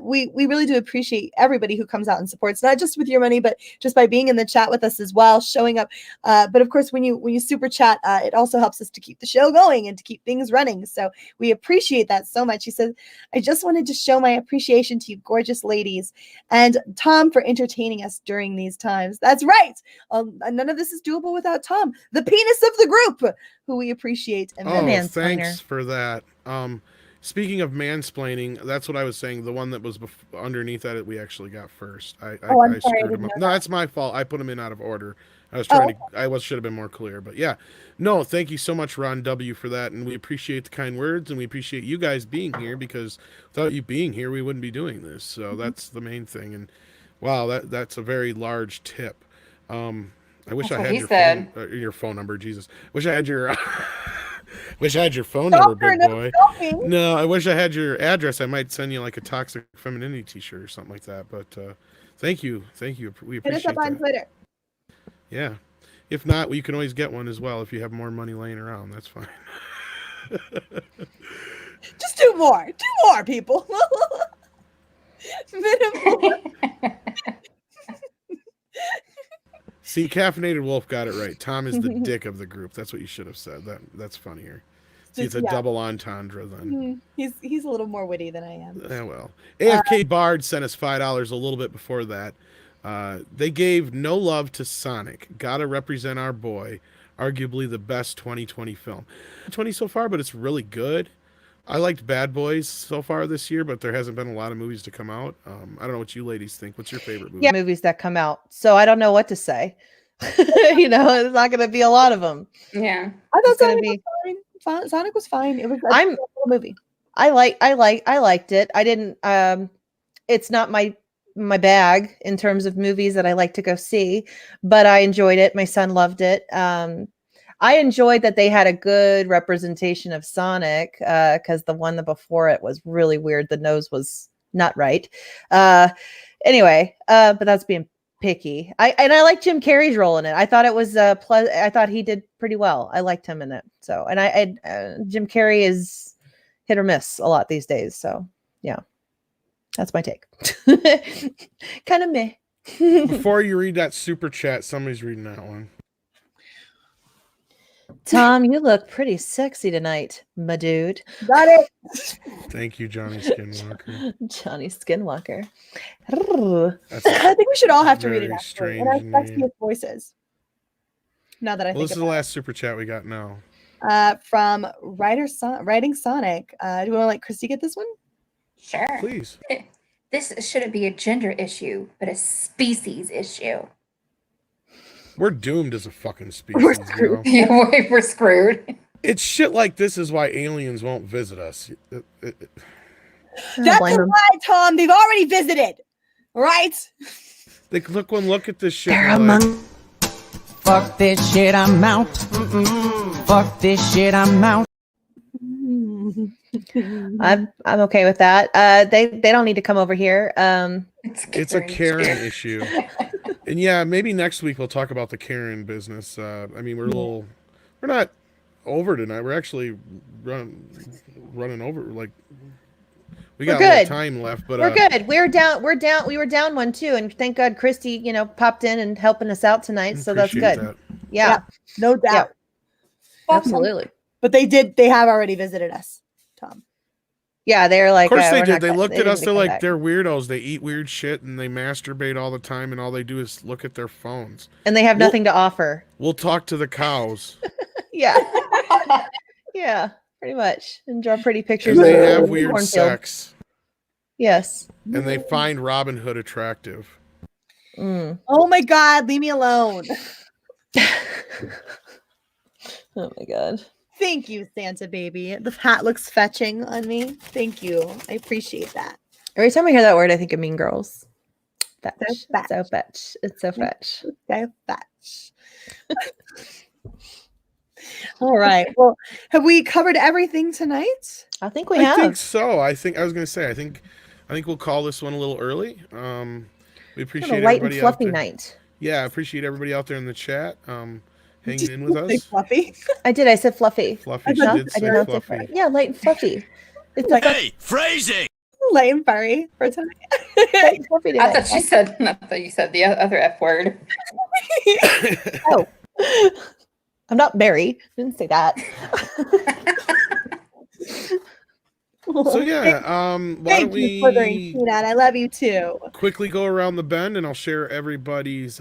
We really do appreciate everybody who comes out and supports, not just with your money, but just by being in the chat with us as well, showing up. But of course, when you super chat, it also helps us to keep the show going and to keep things running. So we appreciate that so much. He says, I just wanted to show my appreciation to you gorgeous ladies and Tom for entertaining us during these times. That's right. None of this is doable without Tom, the penis of the group, who we appreciate. And thanks for that. Speaking of mansplaining, that's what I was saying. The one that was underneath that we actually got first. I screwed him up. No, that's my fault. I put him in out of order. I was trying to. Should have been more clear. But yeah, no. Thank you so much, Ron W, for that, and we appreciate the kind words, and we appreciate you guys being here, because without you being here, we wouldn't be doing this. So that's the main thing. And wow, that's a very large tip. I wish I had your phone number. Jesus, wish I had your. Wish I had your phone number, big boy. No, I wish I had your address. I might send you like a toxic femininity t-shirt or something like that. But thank you. We appreciate that. Hit us up on Twitter. Yeah. If not, you can always get one as well if you have more money laying around. That's fine. Just two more people. Minimum. See, Caffeinated Wolf got it right. Tom is the dick of the group. That's what you should have said. That's funnier. See, it's a double entendre then. He's a little more witty than I am. Yeah, well. AFK Bard sent us $5 a little bit before that. They gave no love to Sonic. Gotta represent our boy. Arguably the best 2020 film. 20 so far, but it's really good. I liked Bad Boys so far this year, but there hasn't been a lot of movies to come out. I don't know what you ladies think. What's your favorite movie? Yeah, movies that come out. So I don't know what to say. You know, it's not going to be a lot of them. Yeah, I thought Sonic was fine. Sonic was fine. It was a movie. I liked it. I didn't. It's not my bag in terms of movies that I like to go see, but I enjoyed it. My son loved it. I enjoyed that they had a good representation of Sonic, because the one before it was really weird. The nose was not right. Anyway, but that's being picky. I like Jim Carrey's role in it. I thought it was I thought he did pretty well. I liked him in it. So, and Jim Carrey is hit or miss a lot these days. So, yeah, that's my take. Kind of meh. Before you read that super chat, somebody's reading that one. Tom, you look pretty sexy tonight, my dude. Got it. Thank you, Johnny Skinwalker. Johnny Skinwalker. I think we should all have to read it actually, in our sexiest voices. Now that I think this is the last super chat we got now. From Writing Sonic. Do you want to let Christy get this one? Sure. Please. This shouldn't be a gender issue, but a species issue. We're doomed as a fucking species. We're screwed. You know? We're screwed. It's shit like this is why aliens won't visit us. That's a lie, Tom. They've already visited. Right? Look at this shit. Fuck this shit, I'm out. Fuck this shit, I'm out. I'm okay with that. They don't need to come over here. It's a Karen issue. And yeah, maybe next week we'll talk about the Karen business. I mean, we're not over tonight. We're actually running over. Like, We got We're a little good. time left, but We're good. We were down one too, and thank God Christy, popped in and helping us out tonight. So that's appreciate good. that. Yeah. No doubt. Absolutely. But they have already visited us, Tom. Yeah, they're like, Of course they we're did. not They gonna- looked at didn't us. even They're come like, back. they're weirdos. They eat weird shit and they masturbate all the time, and all they do is look at their phones. And they have nothing to offer. We'll talk to the cows. Yeah. Yeah, pretty much. And draw pretty pictures And they of have the weird cornfield. sex. Yes. And they find Robin Hood attractive. Oh my God, leave me alone. Oh my God. Thank you, Santa baby. The hat looks fetching on me. Thank you. I appreciate that. Every time I hear that word, I think of Mean Girls. Fetch. So fetch. So fetch. It's so fetch. So fetch. All right. Well, have we covered everything tonight? I think we I have. think so. I think we'll call this one a little early. We appreciate a light and everybody out fluffy there. night. Yeah, I appreciate everybody out there in the chat. Hanging in with Say us. fluffy. I did. I said fluffy. Fluffy, she I did I say did not say fluffy. Yeah, light and fluffy. It's a Hey, phrasing! Light and furry for tonight. light and fluffy I today. thought you said the other F word. Oh. I'm not Mary. I didn't say that. So yeah, why Thank don't you for the we that. I love you too. quickly go around the bend, and I'll share everybody's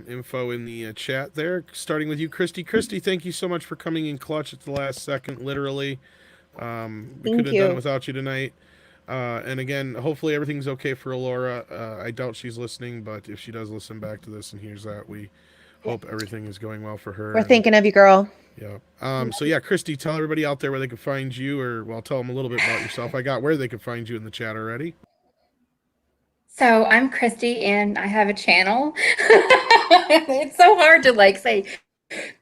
info in the chat there, starting with you, Christy. Christy, thank you so much for coming in clutch at the last second, literally. We couldn't have done it without you tonight. And again, hopefully everything's okay for Alora. I doubt she's listening, but if she does listen back to this and hears that, we hope everything is going well for her. We're thinking of you, girl. Yeah. So yeah, Christy, tell everybody out there where they can find you, or tell them a little bit about yourself. I got where they can find you in the chat already. So I'm Christy, and I have a channel. It's so hard to say,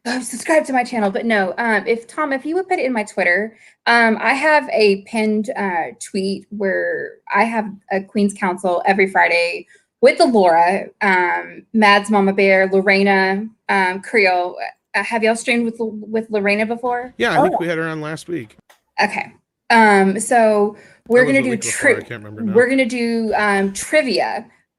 oh, subscribe to my channel, but no. If you would put it in my Twitter, I have a pinned tweet where I have a Queen's Council every Friday with Laura, Mads Mama Bear, Lorena, Creole. Have y'all streamed with Lorena before? Yeah, I think we had her on last week. Okay. So we're gonna do trivia,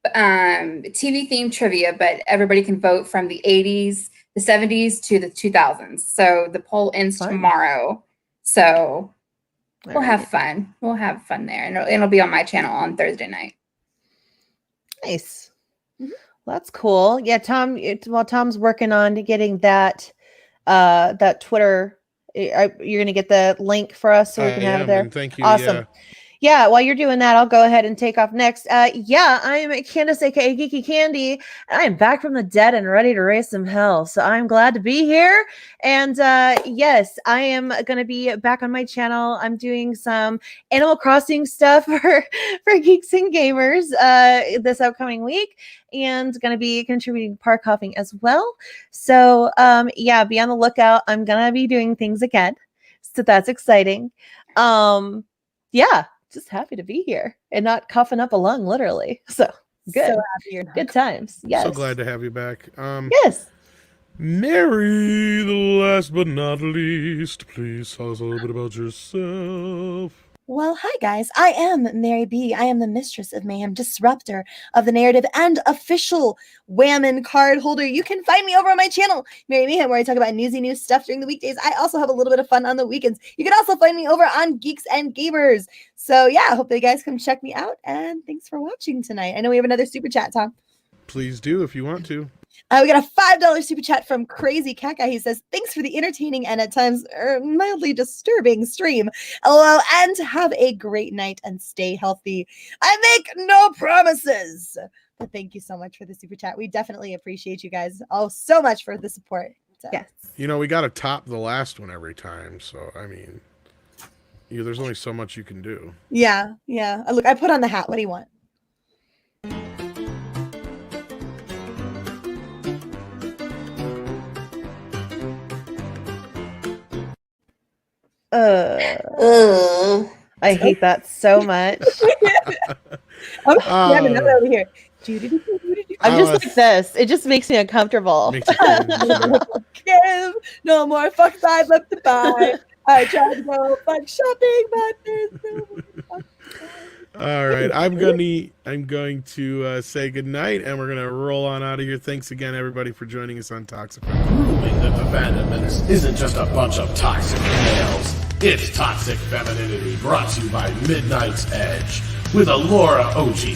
TV themed trivia, but everybody can vote from the 80s, the 70s to the 2000s. So the poll ends tomorrow. So we'll have fun. We'll have fun there, and it'll be on my channel on Thursday night. Nice. Well, that's cool. Yeah, Tom. While Tom's working on getting that Twitter, you're gonna get the link for us so we can have it there. Thank you. Awesome. Yeah, while you're doing that, I'll go ahead and take off next. Yeah, I'm Candace, aka Geeky Candy, and I am back from the dead and ready to raise some hell. So I'm glad to be here. And yes, I am going to be back on my channel. I'm doing some Animal Crossing stuff for geeks and gamers this upcoming week, and going to be contributing park hopping as well. So yeah, be on the lookout. I'm going to be doing things again. So that's exciting. Yeah. Just happy to be here and not coughing up a lung, literally. So good. So happy you're not. Good times. Yes. So glad to have you back. Yes. Mary, the last but not least, please tell us a little bit about yourself. Well, hi guys. I am Mary B. I am the Mistress of Mayhem, disruptor of the narrative, and official Whammon card holder. You can find me over on my channel, Mary Mayhem, where I talk about newsy news stuff during the weekdays. I also have a little bit of fun on the weekends. You can also find me over on Geeks and Gamers. So yeah, I hope that you guys come check me out, and thanks for watching tonight. I know we have another super chat, Tom. Please do if you want to. We got a $5 super chat from Crazy Cat Guy. He says, thanks for the entertaining and at times mildly disturbing stream. LOL, and have a great night and stay healthy. I make no promises. But thank you so much for the super chat. We definitely appreciate you guys all so much for the support. So. Yes. You know, we got to top the last one every time. So, I mean, there's only so much you can do. Yeah. Look, I put on the hat. What do you want? I hate that so much. I have another over here. I'm just like this. It just makes me uncomfortable. Makes you cringe, yeah. Give no more fuck 5 left to buy. I tried to go fuck shopping, but there's no fuck. All right, I'm going to say goodnight, and we're gonna roll on out of here. Thanks again, everybody, for joining us on Toxic. Proving that the Fandom Menace isn't just a bunch of toxic males. It's Toxic Femininity, brought to you by Midnight's Edge, with a Laura OG